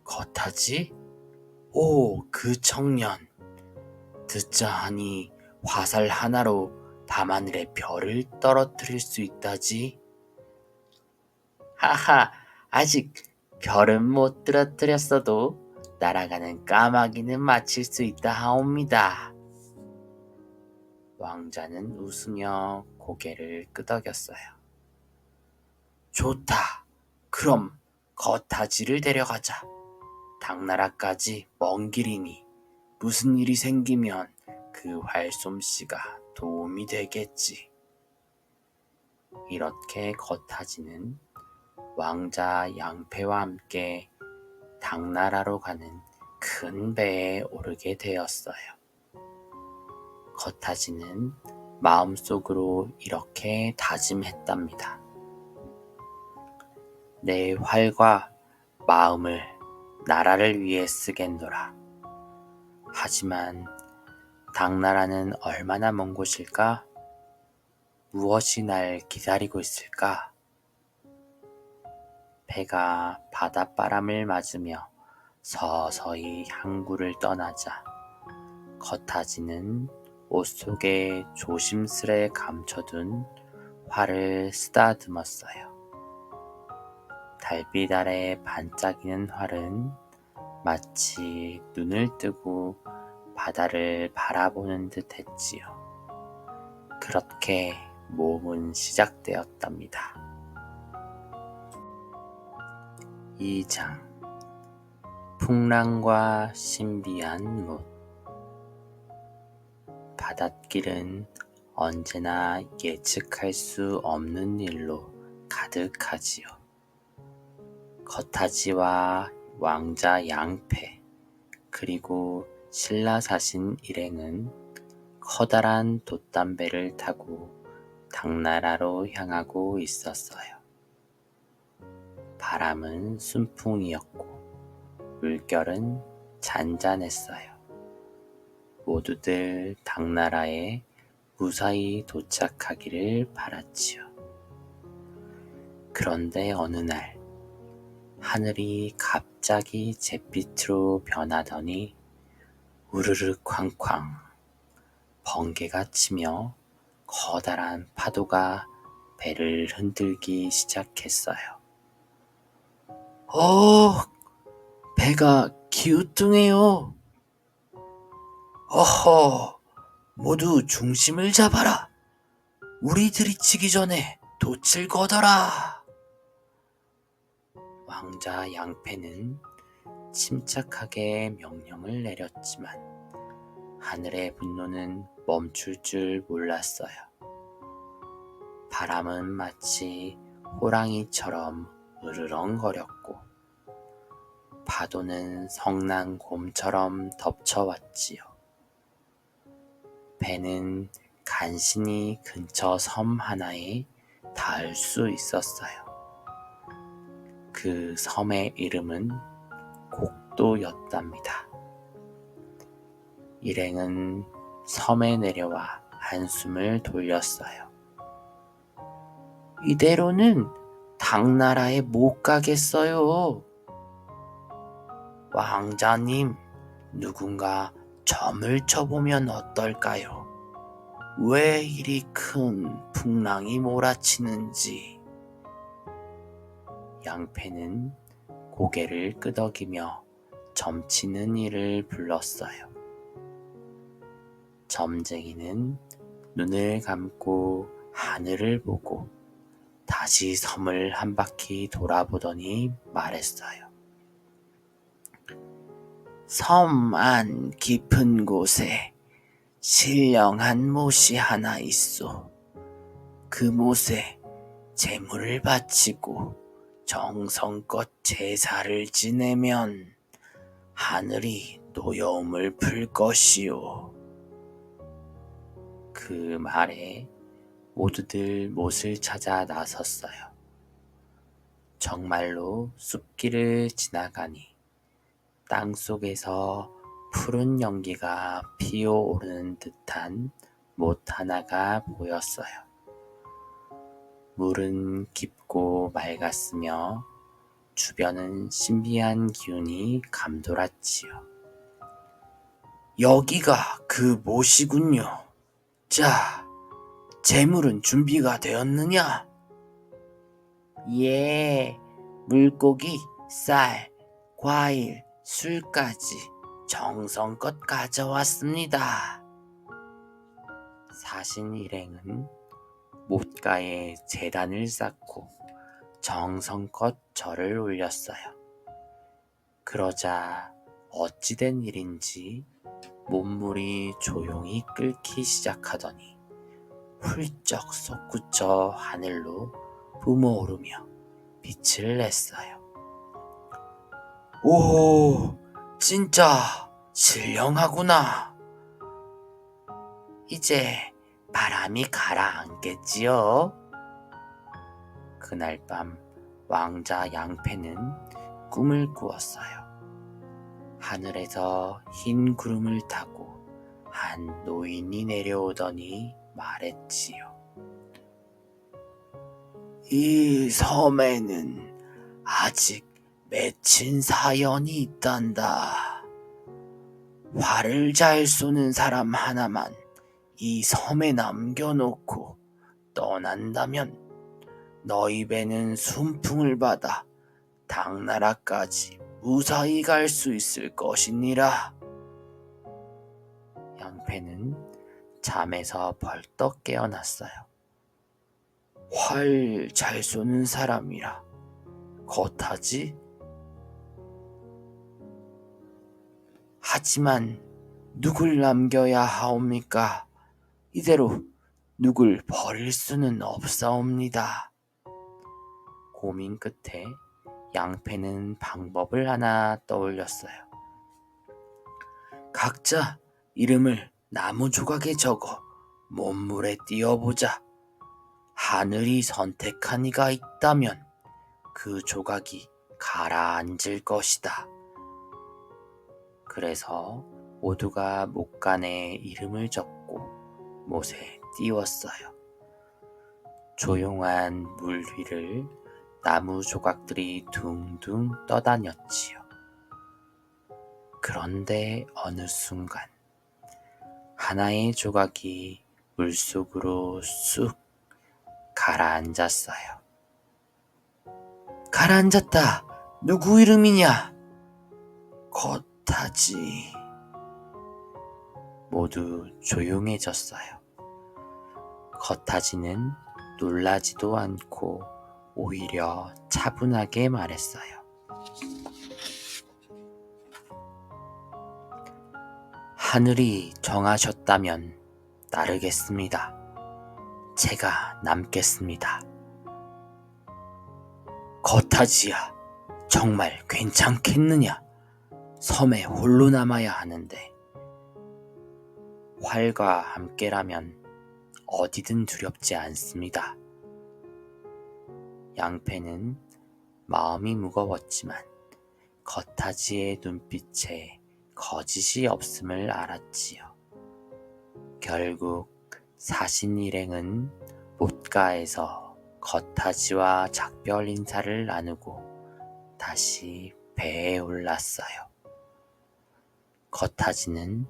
겉하지? 오, 그 청년. 듣자 하니 화살 하나로 밤하늘의 별을 떨어뜨릴 수 있다지. 하하, 아직 별은 못 떨어뜨렸어도 날아가는 까마귀는 맞힐 수 있다 하옵니다. 왕자는 웃으며 고개를 끄덕였어요. 좋다. 그럼 거타지를 데려가자. 당나라까지 먼 길이니 무슨 일이 생기면 그 활솜씨가 도움이 되겠지. 이렇게 거타지는 왕자 양패와 함께 당나라로 가는 큰 배에 오르게 되었어요. 거타지는 마음속으로 이렇게 다짐했답니다. 내 활과 마음을 나라를 위해 쓰겠노라. 하지만 당나라는 얼마나 먼 곳일까? 무엇이 날 기다리고 있을까? 배가 바닷바람을 맞으며 서서히 항구를 떠나자 거타지는 옷 속에 조심스레 감춰둔 활을 쓰다듬었어요. 달빛 아래 반짝이는 활은 마치 눈을 뜨고 바다를 바라보는 듯 했지요. 그렇게 모험은 시작되었답니다. 2장 풍랑과 신비한 못. 바닷길은 언제나 예측할 수 없는 일로 가득하지요. 거타지와 왕자 양패 그리고 신라사신 일행은 커다란 돛담배를 타고 당나라로 향하고 있었어요. 바람은 순풍이었고 물결은 잔잔했어요. 모두들 당나라에 무사히 도착하기를 바랐지요. 그런데 어느 날 하늘이 갑자기 잿빛으로 변하더니 우르르 쾅쾅 번개가 치며 커다란 파도가 배를 흔들기 시작했어요. 배가 기우뚱해요. 어허, 모두 중심을 잡아라. 우리 들이치기 전에 돛을 거둬라. 왕자 양패는 침착하게 명령을 내렸지만 하늘의 분노는 멈출 줄 몰랐어요. 바람은 마치 호랑이처럼 으르렁거렸고 파도는 성난 곰처럼 덮쳐왔지요. 배는 간신히 근처 섬 하나에 닿을 수 있었어요. 그 섬의 이름은 곡도였답니다. 일행은 섬에 내려와 한숨을 돌렸어요. 이대로는 당나라에 못 가겠어요. 왕자님, 누군가 점을 쳐보면 어떨까요? 왜 이리 큰 풍랑이 몰아치는지. 양패는 고개를 끄덕이며 점치는 이를 불렀어요. 점쟁이는 눈을 감고 하늘을 보고 다시 섬을 한 바퀴 돌아보더니 말했어요. 섬 안 깊은 곳에 신령한 못이 하나 있어. 그 못에 제물을 바치고 정성껏 제사를 지내면 하늘이 노여움을 풀 것이오. 그 말에 모두들 못을 찾아 나섰어요. 정말로 숲길을 지나가니 땅속에서 푸른 연기가 피어오르는 듯한 못 하나가 보였어요. 물은 깊고 맑았으며 주변은 신비한 기운이 감돌았지요. 여기가 그 못이군요. 자, 재물은 준비가 되었느냐? 예, 물고기, 쌀, 과일, 술까지 정성껏 가져왔습니다. 사신 일행은 못가에 제단을 쌓고 정성껏 절을 올렸어요. 그러자 어찌된 일인지 몸물이 조용히 끓기 시작하더니 훌쩍 솟구쳐 하늘로 뿜어오르며 빛을 냈어요. 오, 진짜 신령하구나. 이제 바람이 가라앉겠지요. 그날 밤 왕자 양패는 꿈을 꾸었어요. 하늘에서 흰 구름을 타고 한 노인이 내려오더니 말했지요. 이 섬에는 아직 맺힌 사연이 있단다. 활을 잘 쏘는 사람 하나만 이 섬에 남겨놓고 떠난다면 너희 배는 순풍을 받아 당나라까지 무사히 갈 수 있을 것이니라. 양패는 잠에서 벌떡 깨어났어요. 활 잘 쏘는 사람이라 겉하지? 하지만 누굴 남겨야 하옵니까? 이대로 누굴 버릴 수는 없사옵니다. 고민 끝에 양패는 방법을 하나 떠올렸어요. 각자 이름을 나무 조각에 적어 몸물에 띄워보자. 하늘이 선택한 이가 있다면 그 조각이 가라앉을 것이다. 그래서 모두가 목간에 이름을 적고 못에 띄웠어요. 조용한 물 위를 나무 조각들이 둥둥 떠다녔지요. 그런데 어느 순간 하나의 조각이 물속으로 쑥 가라앉았어요. 가라앉았다. 누구 이름이냐? 겉하지. 모두 조용해졌어요. 겉하지는 놀라지도 않고 오히려 차분하게 말했어요. 하늘이 정하셨다면 따르겠습니다. 제가 남겠습니다. 겉하지야, 정말 괜찮겠느냐? 섬에 홀로 남아야 하는데 활과 함께라면 어디든 두렵지 않습니다. 양패는 마음이 무거웠지만 겉하지의 눈빛에 거짓이 없음을 알았지요. 결국 사신 일행은 못가에서 겉하지와 작별 인사를 나누고 다시 배에 올랐어요. 겉하지는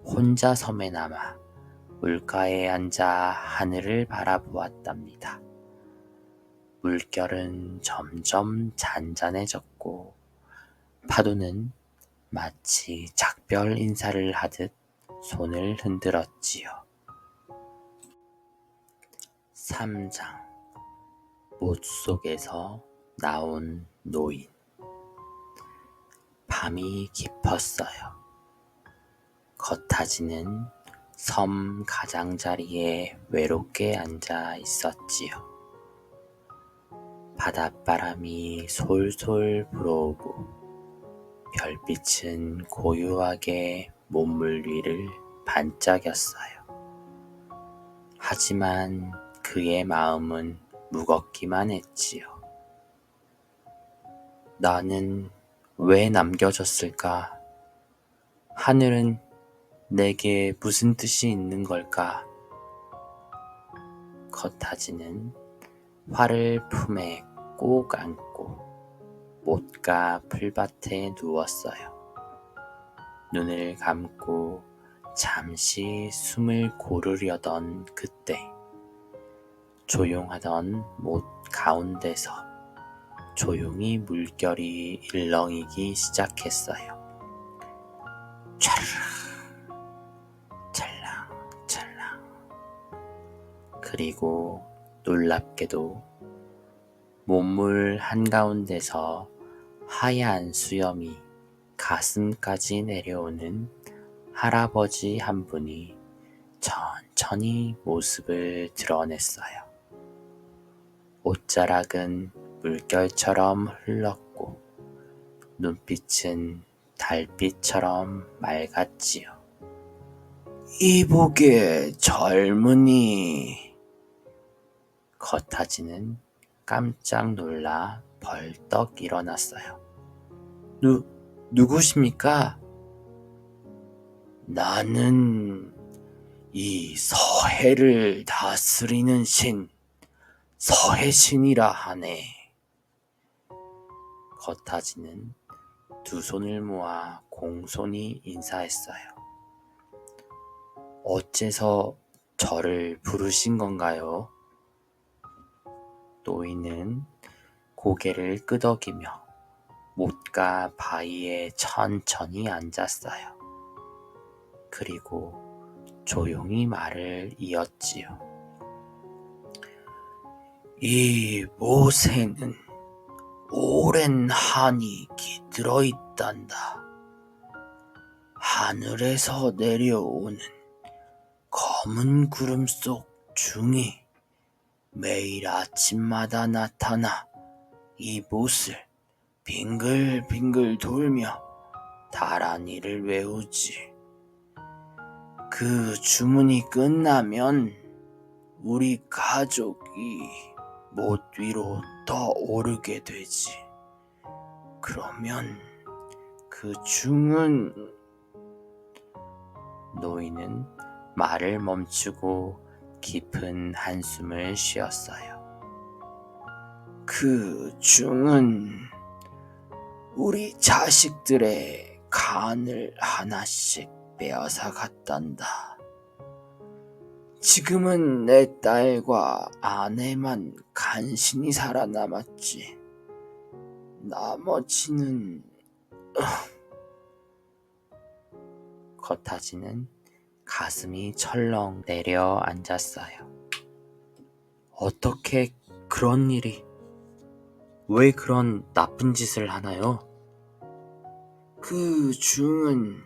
혼자 섬에 남아 물가에 앉아 하늘을 바라보았답니다. 물결은 점점 잔잔해졌고 파도는 마치 작별 인사를 하듯 손을 흔들었지요. 3장 못 속에서 나온 노인. 밤이 깊었어요. 겉하지는 섬 가장자리에 외롭게 앉아 있었지요. 바닷바람이 솔솔 불어오고 별빛은 고요하게 몸물 위를 반짝였어요. 하지만 그의 마음은 무겁기만 했지요. 나는 왜 남겨졌을까? 하늘은 내게 무슨 뜻이 있는 걸까? 겉하지는 활을 품에 꼭 안고 못가 풀밭에 누웠어요. 눈을 감고 잠시 숨을 고르려던 그때 조용하던 못 가운데서 조용히 물결이 일렁이기 시작했어요. 촤르르 찰랑찰랑. 그리고 놀랍게도 몸물 한가운데서 하얀 수염이 가슴까지 내려오는 할아버지 한 분이 천천히 모습을 드러냈어요. 옷자락은 물결처럼 흘렀고 눈빛은 달빛처럼 맑았지요. 이복의 젊은이. 겉하지는 깜짝 놀라 벌떡 일어났어요. 누구십니까? 나는 이 서해를 다스리는 신, 서해신이라 하네. 겉하지는 두 손을 모아 공손히 인사했어요. 어째서 저를 부르신 건가요? 노인은 고개를 끄덕이며 못가 바위에 천천히 앉았어요. 그리고 조용히 말을 이었지요. 이 못에는 오랜 한이 깃들어 있단다. 하늘에서 내려오는 검은 구름 속 중이 매일 아침마다 나타나 이 못을 빙글빙글 돌며 다란이를 외우지. 그 주문이 끝나면 우리 가족이 못 위로 더 오르게 되지. 그러면 그 중은... 노인은 말을 멈추고 깊은 한숨을 쉬었어요. 그 중은 우리 자식들의 간을 하나씩 빼앗아 갔단다. 지금은 내 딸과 아내만 간신히 살아남았지. 나머지는... 겉하지는 가슴이 철렁 내려앉았어요. 어떻게 그런 일이... 왜 그런 나쁜 짓을 하나요? 그 중은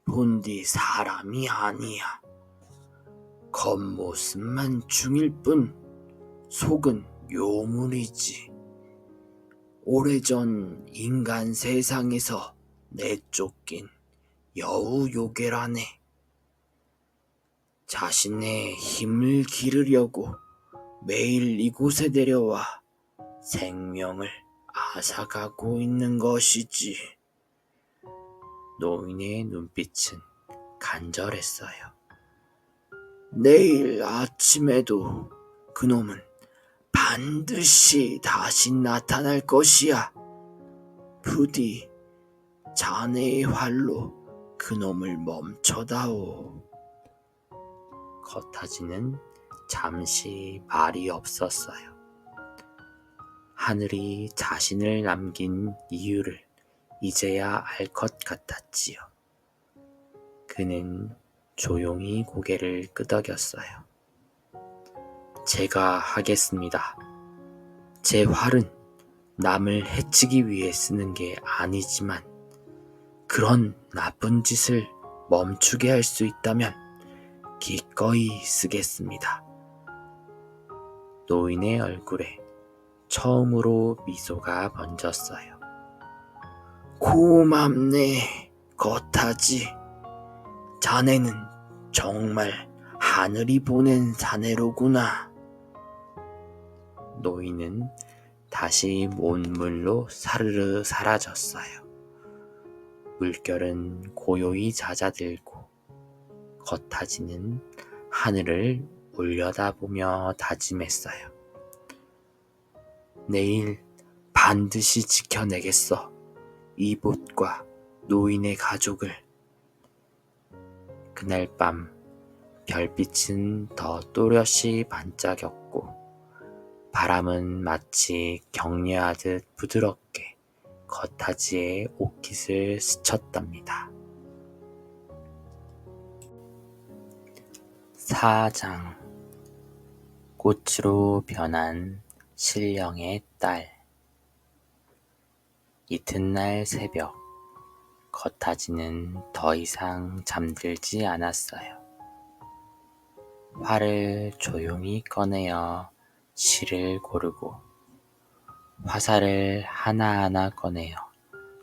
본디 사람이 아니야. 겉모습만 중일 뿐 속은 요물이지. 오래전 인간 세상에서 내쫓긴 여우 요괴라네. 자신의 힘을 기르려고 매일 이곳에 내려와 생명을 앗아가고 있는 것이지. 노인의 눈빛은 간절했어요. 내일 아침에도 그놈은 반드시 다시 나타날 것이야. 부디 자네의 활로 그놈을 멈춰다오. 겉하지는 잠시 말이 없었어요. 하늘이 자신을 남긴 이유를 이제야 알 것 같았지요. 그는 조용히 고개를 끄덕였어요. 제가 하겠습니다. 제 활은 남을 해치기 위해 쓰는 게 아니지만 그런 나쁜 짓을 멈추게 할 수 있다면 기꺼이 쓰겠습니다. 노인의 얼굴에 처음으로 미소가 번졌어요. 고맙네, 겉하지. 자네는 정말 하늘이 보낸 사내로구나. 노인은 다시 온물로 사르르 사라졌어요. 물결은 고요히 잦아들고 겉하지는 하늘을 올려다보며 다짐했어요. 내일 반드시 지켜내겠어. 이 못과 노인의 가족을. 그날 밤 별빛은 더 또렷이 반짝였고 바람은 마치 격려하듯 부드럽게 겉하지의 옷깃을 스쳤답니다. 4장. 꽃으로 변한 신령의 딸. 이튿날 새벽, 겉하지는 더 이상 잠들지 않았어요. 활을 조용히 꺼내어 실을 고르고 화살을 하나하나 꺼내어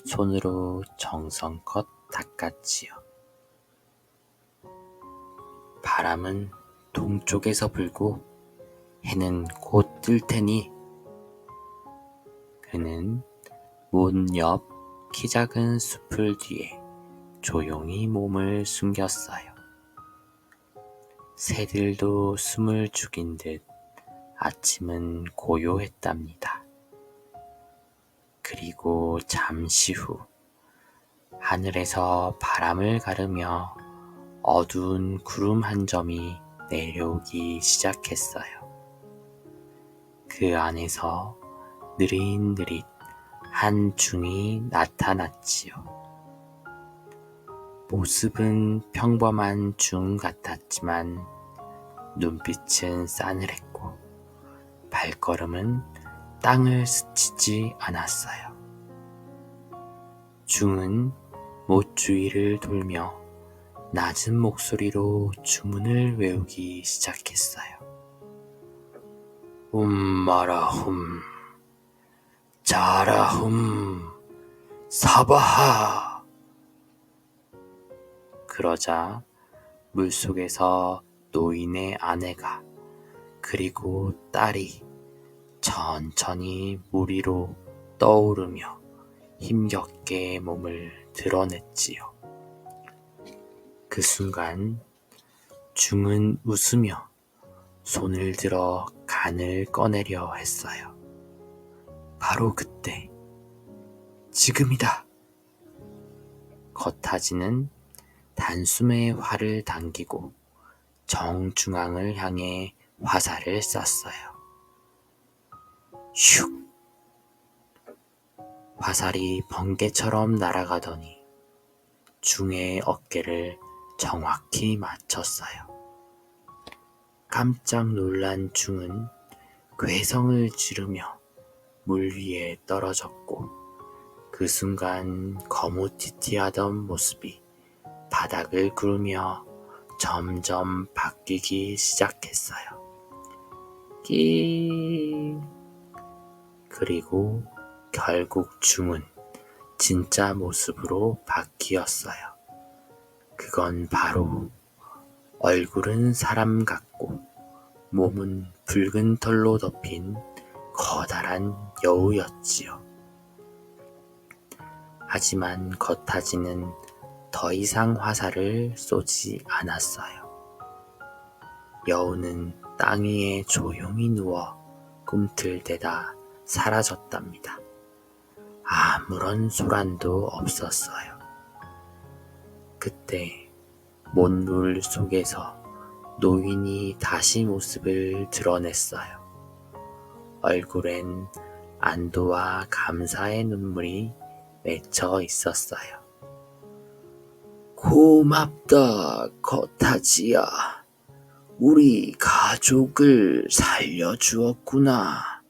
손으로 정성껏 닦았지요. 바람은 동쪽에서 불고 해는 곧 뜰 테니 그는 문 옆 키 작은 숲을 뒤에 조용히 몸을 숨겼어요. 새들도 숨을 죽인 듯 아침은 고요했답니다. 그리고 잠시 후 하늘에서 바람을 가르며 어두운 구름 한 점이 내려오기 시작했어요. 그 안에서 느릿느릿 한 중이 나타났지요. 모습은 평범한 중 같았지만 눈빛은 싸늘했고 발걸음은 땅을 스치지 않았어요. 중은 못 주위를 돌며 낮은 목소리로 주문을 외우기 시작했어요. 마라훔, 자라훔, 사바하. 그러자 물속에서 노인의 아내가 그리고 딸이 천천히 물 위로 떠오르며 힘겹게 몸을 드러냈지요. 그 순간 중은 웃으며 손을 들어 간을 꺼내려 했어요. 바로 그때, 지금이다. 겉하지는 단숨에 활을 당기고 정중앙을 향해 화살을 쐈어요. 슉! 화살이 번개처럼 날아가더니 중의 어깨를 정확히 맞췄어요. 깜짝 놀란 중은 괴성을 지르며 물 위에 떨어졌고 그 순간 거무튀튀하던 모습이 바닥을 구르며 점점 바뀌기 시작했어요. 끼. 그리고 결국 중은 진짜 모습으로 바뀌었어요. 그건 바로 얼굴은 사람 같고 몸은 붉은 털로 덮인 커다란 여우였지요. 하지만 겉하지는 더 이상 화살을 쏘지 않았어요. 여우는 땅 위에 조용히 누워 꿈틀대다 사라졌답니다. 아무런 소란도 없었어요. 그때 먼물 속에서 노인이 다시 모습을 드러냈어요. 얼굴엔 안도와 감사의 눈물이 맺혀 있었어요. 고맙다, 겉하지야. 우리 가족을 살려주었구나.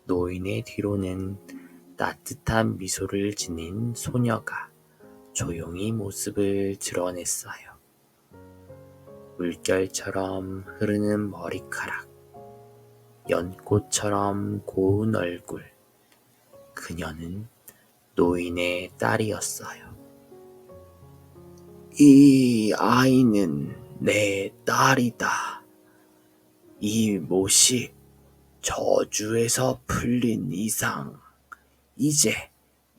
노인의 뒤로는 따뜻한 미소를 지닌 소녀가 조용히 모습을 드러냈어요. 물결처럼 흐르는 머리카락, 연꽃처럼 고운 얼굴. 그녀는 노인의 딸이었어요. 이 아이는 내 딸이다. 이 못이 저주에서 풀린 이상 이제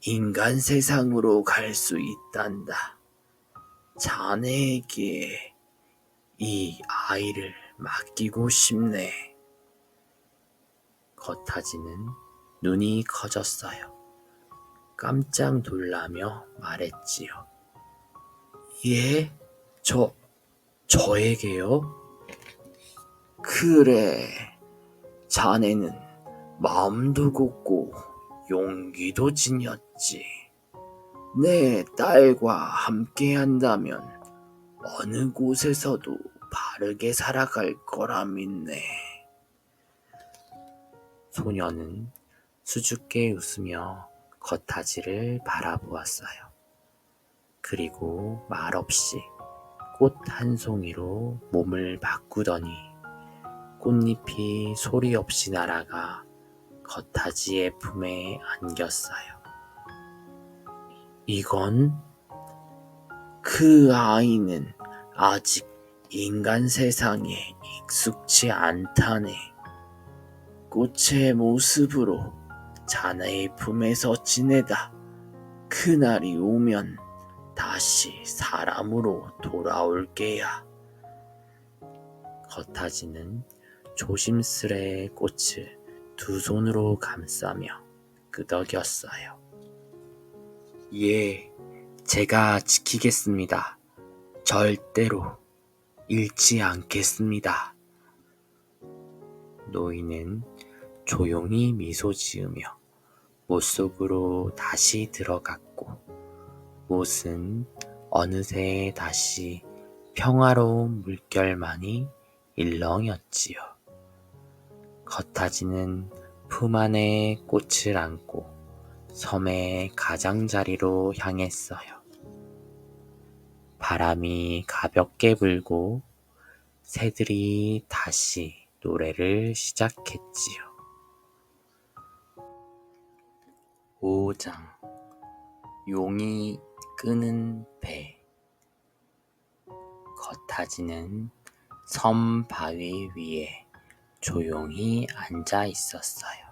인간 세상으로 갈 수 있단다. 자네에게 이 아이를 맡기고 싶네. 겉하지는 눈이 커졌어요. 깜짝 놀라며 말했지요. 예? 저에게요? 그래, 자네는 마음도 곱고 용기도 지녔지. 내 딸과 함께 한다면 어느 곳에서도 바르게 살아갈 거라 믿네. 소녀는 수줍게 웃으며 겉하지를 바라보았어요. 그리고 말없이 꽃 한 송이로 몸을 바꾸더니 꽃잎이 소리 없이 날아가 겉하지의 품에 안겼어요. 이건 그 아이는 아직 인간 세상에 익숙치 않다네. 꽃의 모습으로 자네의 품에서 지내다 그날이 오면 다시 사람으로 돌아올게야. 겉하지는 조심스레 꽃을 두 손으로 감싸며 끄덕였어요. 예, 제가 지키겠습니다. 절대로 잃지 않겠습니다. 노인은 조용히 미소 지으며 못 속으로 다시 들어갔고 못은 어느새 다시 평화로운 물결만이 일렁였지요. 겉하지는 품 안에 꽃을 안고 섬의 가장자리로 향했어요. 바람이 가볍게 불고 새들이 다시 노래를 시작했지요. 5장 용이 끄는 배. 겉하지는 섬 바위 위에 조용히 앉아 있었어요.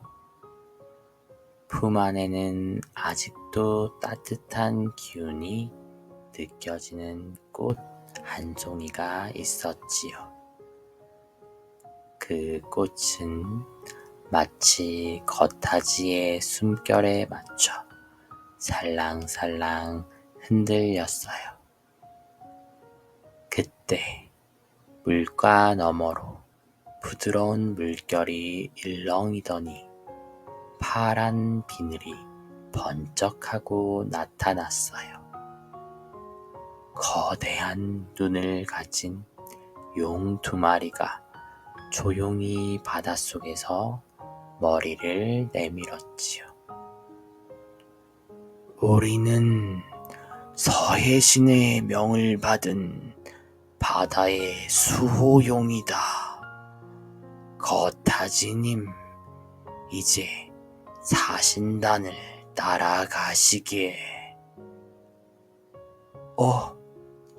품 안에는 아직도 따뜻한 기운이 느껴지는 꽃 한 송이가 있었지요. 그 꽃은 마치 겉하지의 숨결에 맞춰 살랑살랑 흔들렸어요. 그때 물가 너머로 부드러운 물결이 일렁이더니 파란 비늘이 번쩍하고 나타났어요. 거대한 눈을 가진 용 2마리가 조용히 바닷속에서 머리를 내밀었지요. 우리는 서해신의 명을 받은 바다의 수호용이다. 겉하지님, 이제 사신단을 따라가시게.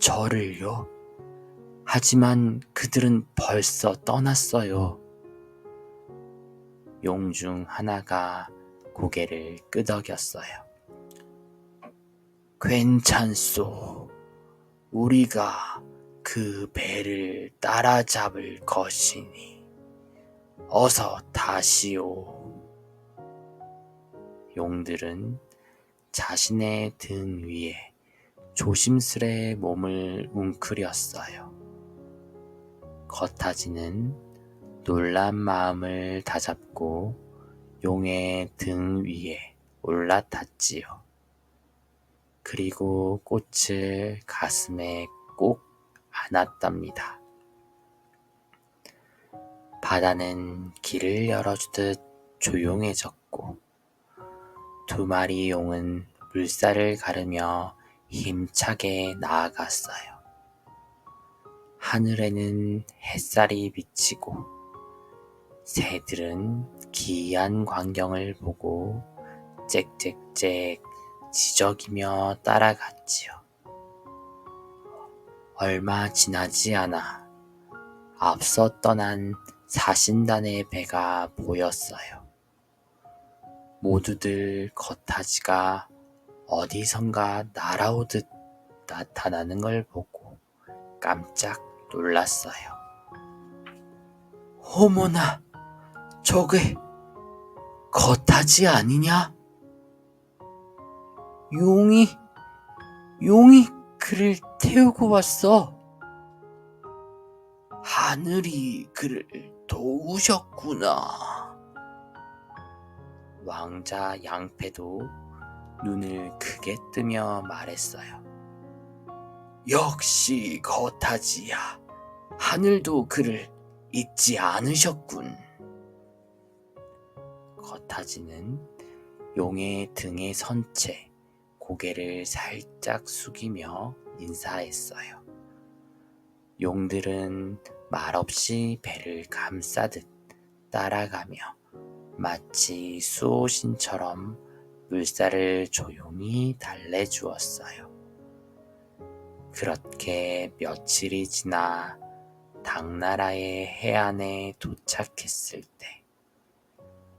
저를요? 하지만 그들은 벌써 떠났어요. 용 중 하나가 고개를 끄덕였어요. 괜찮소. 우리가 그 배를 따라잡을 것이니 어서 타시오. 용들은 자신의 등 위에 조심스레 몸을 웅크렸어요. 겉하지는 놀란 마음을 다잡고 용의 등 위에 올라탔지요. 그리고 꽃을 가슴에 꼭 안았답니다. 바다는 길을 열어주듯 조용해졌고 2마리 용은 물살을 가르며 힘차게 나아갔어요. 하늘에는 햇살이 비치고 새들은 기이한 광경을 보고 짹짹짹 지저귀며 따라갔지요. 얼마 지나지 않아 앞서 떠난 사신단의 배가 보였어요. 모두들 겉하지가 어디선가 날아오듯 나타나는 걸 보고 깜짝 놀랐어요. 어머나, 저게 겉하지 아니냐? 용이 그를 태우고 왔어. 하늘이 그를 도우셨구나. 왕자 양패도 눈을 크게 뜨며 말했어요. 역시 겉하지야. 하늘도 그를 잊지 않으셨군. 겉하지는 용의 등에 선 채 고개를 살짝 숙이며 인사했어요. 용들은 말없이 배를 감싸듯 따라가며 마치 수호신처럼 물살을 조용히 달래주었어요. 그렇게 며칠이 지나 당나라의 해안에 도착했을 때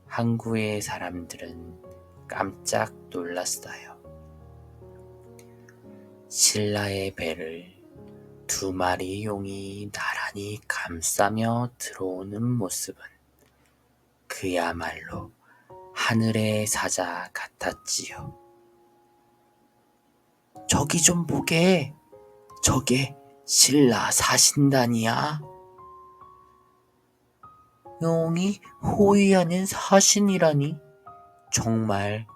항구의 사람들은 깜짝 놀랐어요. 신라의 배를 2마리 용이 나란히 감싸며 들어오는 모습은 그야말로 하늘의 사자 같았지요. 저기 좀 보게. 저게 신라 사신단이야. 용이 호위하는 사신이라니 정말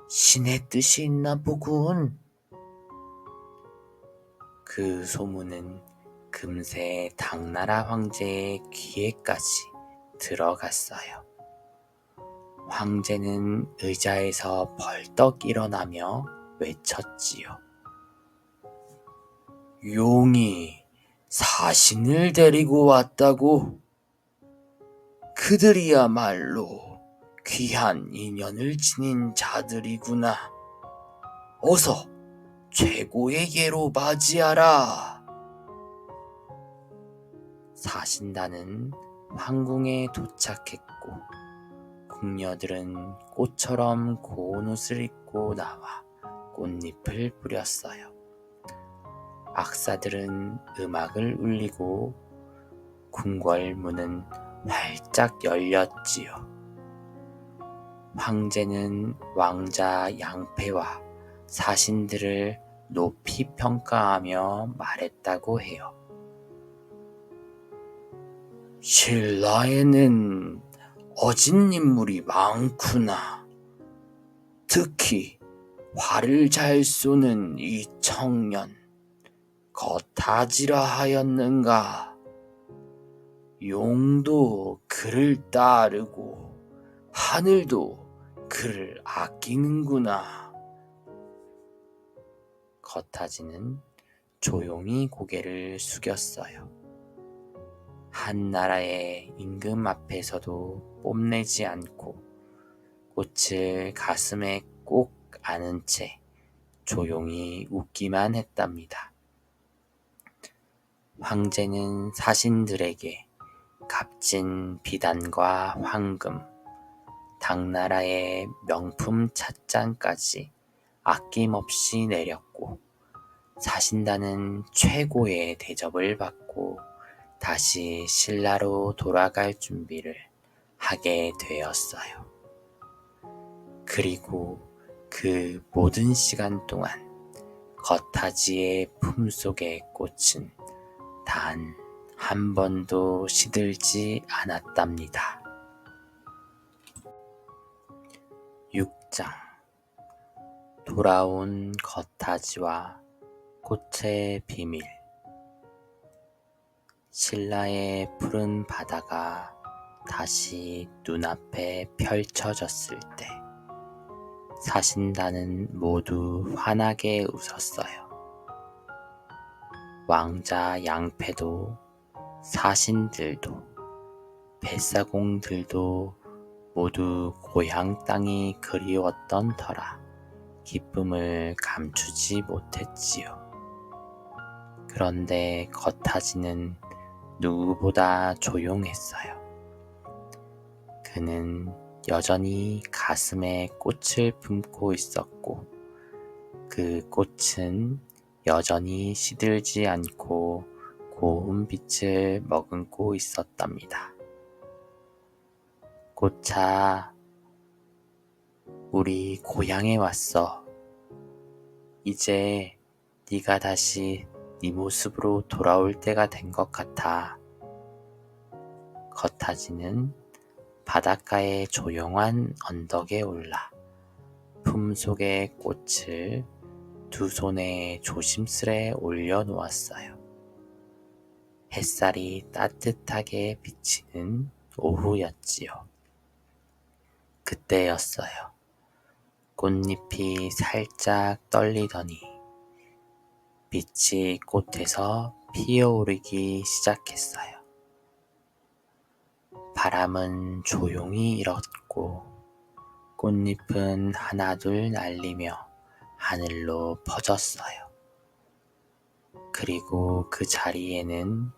신의 뜻이 있나 보군. 그 소문은 금세 당나라 황제의 귀에까지 들어갔어요. 황제는 의자에서 벌떡 일어나며 외쳤지요. 용이 사신을 데리고 왔다고? 그들이야말로 귀한 인연을 지닌 자들이구나. 어서 최고의 예로 맞이하라. 사신단은 황궁에 도착했고 궁녀들은 꽃처럼 고운 옷을 입고 나와 꽃잎을 뿌렸어요. 악사들은 음악을 울리고 궁궐문은 활짝 열렸지요. 황제는 왕자 양패와 사신들을 높이 평가하며 말했다고 해요. 신라에는 어진 인물이 많구나. 특히 활을 잘 쏘는 이 청년 겉하지라 하였는가. 용도 그를 따르고 하늘도 그를 아끼는구나. 겉하지는 조용히 고개를 숙였어요. 한 나라의 임금 앞에서도 뽐내지 않고 꽃을 가슴에 꼭 안은 채 조용히 웃기만 했답니다. 황제는 사신들에게 값진 비단과 황금, 당나라의 명품 찻잔까지 아낌없이 내렸고 사신단은 최고의 대접을 받고 다시 신라로 돌아갈 준비를 하게 되었어요. 그리고 그 모든 시간 동안 겉하지의 품속의 꽃은 단 한 번도 시들지 않았답니다. 6장 돌아온 겉하지와 꽃의 비밀. 신라의 푸른 바다가 다시 눈앞에 펼쳐졌을 때 사신단은 모두 환하게 웃었어요. 왕자 양패도 사신들도 뱃사공들도 모두 고향 땅이 그리웠던 터라 기쁨을 감추지 못했지요. 그런데 겉하지는 누구보다 조용했어요. 그는 여전히 가슴에 꽃을 품고 있었고 그 꽃은 여전히 시들지 않고 고운 빛을 머금고 있었답니다. 꽃아, 우리 고향에 왔어. 이제 네가 다시 네 모습으로 돌아올 때가 된 것 같아. 겉하지는 바닷가의 조용한 언덕에 올라 품속의 꽃을 2손에 조심스레 올려놓았어요. 햇살이 따뜻하게 비치는 오후였지요. 그때였어요. 꽃잎이 살짝 떨리더니 빛이 꽃에서 피어오르기 시작했어요. 바람은 조용히 일었고 꽃잎은 하나둘 날리며 하늘로 퍼졌어요. 그리고 그 자리에는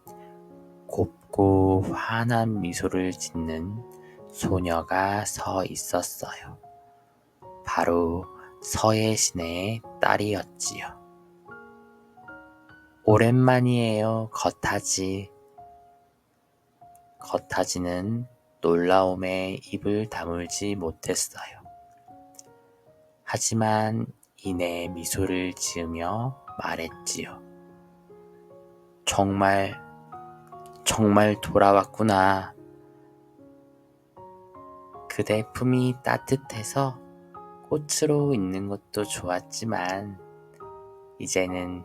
곱고 환한 미소를 짓는 소녀가 서 있었어요. 바로 서예신의 딸이었지요. 오랜만이에요, 겉하지. 겉하지는 놀라움에 입을 다물지 못했어요. 하지만 이내 미소를 지으며 말했지요. 정말 돌아왔구나. 그대 품이 따뜻해서 꽃으로 있는 것도 좋았지만 이제는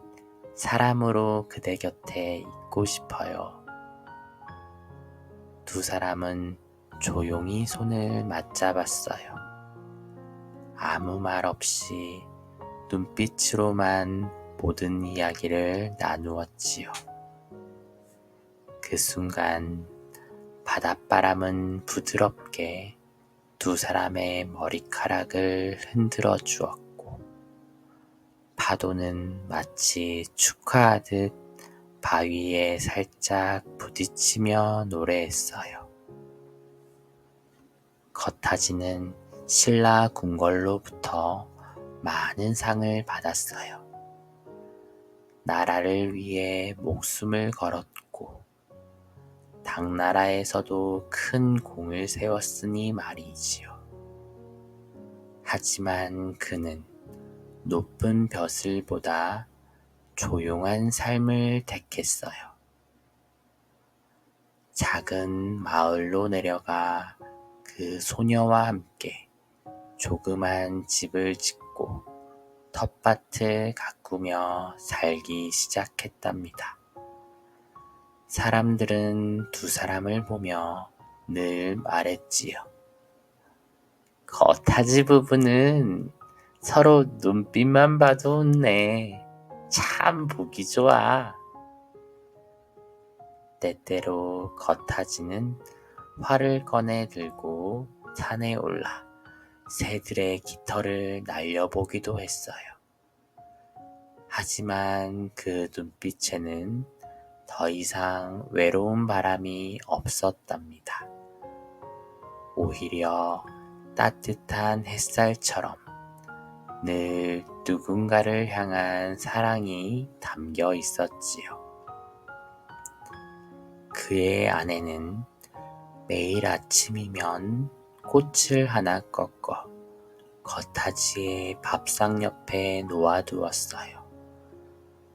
사람으로 그대 곁에 있고 싶어요. 두 사람은 조용히 손을 맞잡았어요. 아무 말 없이 눈빛으로만 모든 이야기를 나누었지요. 그 순간 바닷바람은 부드럽게 두 사람의 머리카락을 흔들어 주었고 파도는 마치 축하하듯 바위에 살짝 부딪히며 노래했어요. 겉하지는 신라 궁궐로부터 많은 상을 받았어요. 나라를 위해 목숨을 걸었고 당나라에서도 큰 공을 세웠으니 말이지요. 하지만 그는 높은 벼슬보다 조용한 삶을 택했어요. 작은 마을로 내려가 그 소녀와 함께 조그만 집을 짓고 텃밭을 가꾸며 살기 시작했답니다. 사람들은 두 사람을 보며 늘 말했지요. 겉하지 부부는 서로 눈빛만 봐도 웃네. 참 보기 좋아. 때때로 겉하지는 활을 꺼내 들고 산에 올라 새들의 깃털을 날려보기도 했어요. 하지만 그 눈빛에는 더 이상 외로운 바람이 없었답니다. 오히려 따뜻한 햇살처럼 늘 누군가를 향한 사랑이 담겨 있었지요. 그의 아내는 매일 아침이면 꽃을 하나 꺾어 겉하지의 밥상 옆에 놓아두었어요.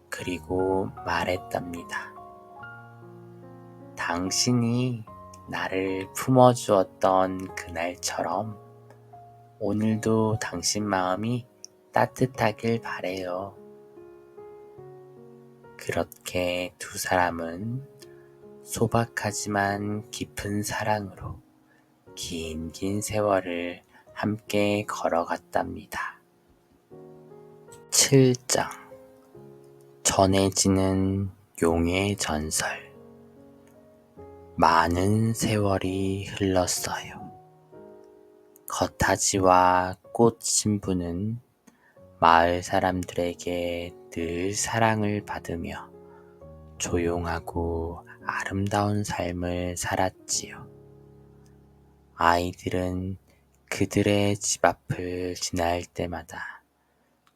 그리고 말했답니다. 당신이 나를 품어주었던 그날처럼 오늘도 당신 마음이 따뜻하길 바래요. 그렇게 두 사람은 소박하지만 깊은 사랑으로 긴 세월을 함께 걸어갔답니다. 7장 전해지는 용의 전설. 많은 세월이 흘렀어요. 겉하지와 꽃 신부는 마을 사람들에게 늘 사랑을 받으며 조용하고 아름다운 삶을 살았지요. 아이들은 그들의 집 앞을 지날 때마다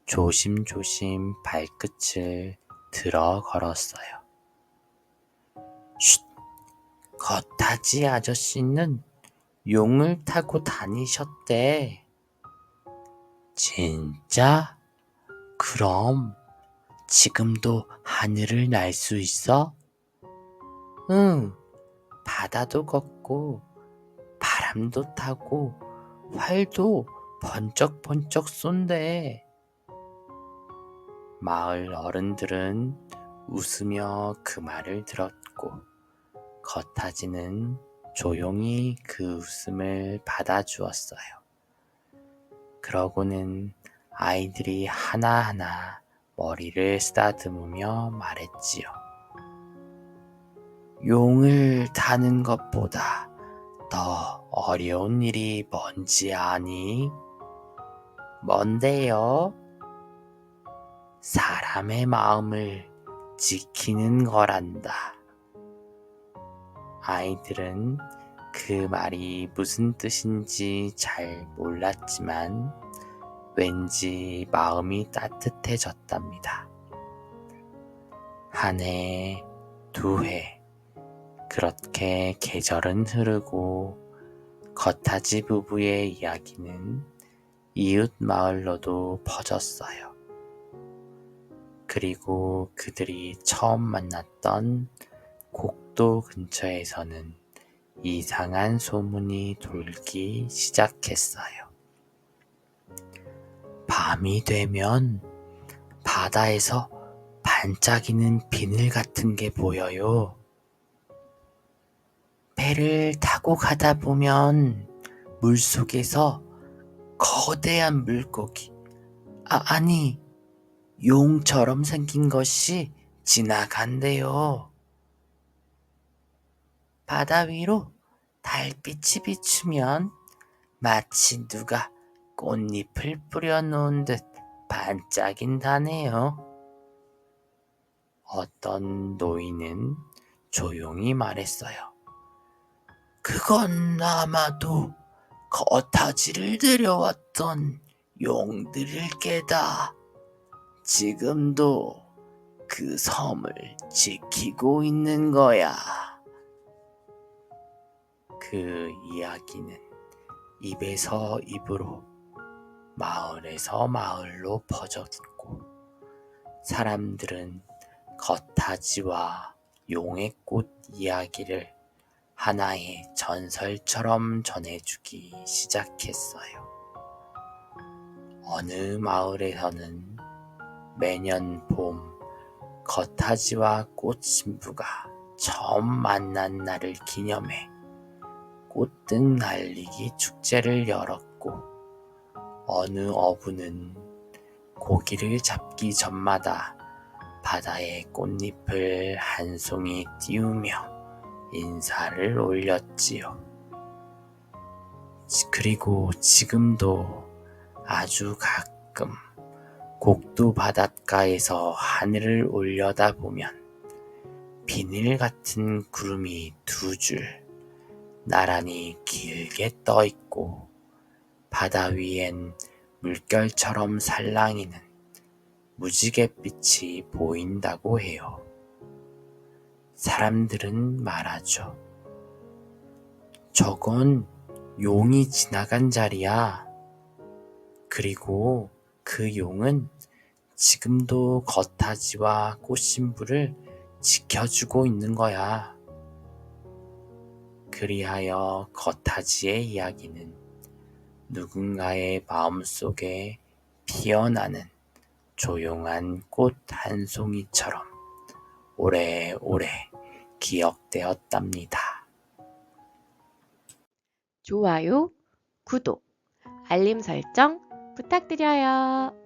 조심조심 발끝을 들어 걸었어요. 쉿! 겉하지 아저씨는 용을 타고 다니셨대. 진짜? 그럼 지금도 하늘을 날 수 있어? 응, 바다도 걷고 바람도 타고 활도 번쩍번쩍 쏜대. 마을 어른들은 웃으며 그 말을 들었고 겉하지는 조용히 그 웃음을 받아주었어요. 그러고는 아이들이 하나하나 머리를 쓰다듬으며 말했지요. 용을 타는 것보다 더 어려운 일이 뭔지 아니? 뭔데요? 사람의 마음을 지키는 거란다. 아이들은 그 말이 무슨 뜻인지 잘 몰랐지만 왠지 마음이 따뜻해졌답니다. 한 해, 두 해, 그렇게 계절은 흐르고 겉하지 부부의 이야기는 이웃 마을로도 퍼졌어요. 그리고 그들이 처음 만났던 곡도 근처에서는 이상한 소문이 돌기 시작했어요. 밤이 되면 바다에서 반짝이는 비늘 같은 게 보여요. 배를 타고 가다 보면 물속에서 거대한 물고기, 아니, 용처럼 생긴 것이 지나간대요. 바다 위로 달빛이 비추면 마치 누가 꽃잎을 뿌려놓은 듯 반짝인다네요. 어떤 노인은 조용히 말했어요. 그건 아마도 거타지를 데려왔던 용들일 게다. 지금도 그 섬을 지키고 있는 거야. 그 이야기는 입에서 입으로, 마을에서 마을로 퍼졌고 사람들은 거타지와 용의 꽃 이야기를 하나의 전설처럼 전해주기 시작했어요. 어느 마을에서는 매년 봄 거타지와 꽃신부가 처음 만난 날을 기념해 꽃등 날리기 축제를 열었고, 어느 어부는 고기를 잡기 전마다 바다에 꽃잎을 한 송이 띄우며 인사를 올렸지요. 그리고 지금도 아주 가끔 곡도 바닷가에서 하늘을 올려다보면 비늘 같은 구름이 두 줄 나란히 길게 떠 있고 바다 위엔 물결처럼 살랑이는 무지갯빛이 보인다고 해요. 사람들은 말하죠. 저건 용이 지나간 자리야. 그리고 그 용은 지금도 거타지와 꽃신부를 지켜주고 있는 거야. 그리하여 거타지의 이야기는 누군가의 마음속에 피어나는 조용한 꽃 한 송이처럼 오래오래 기억되었답니다. 좋아요, 구독, 알림 설정 부탁드려요.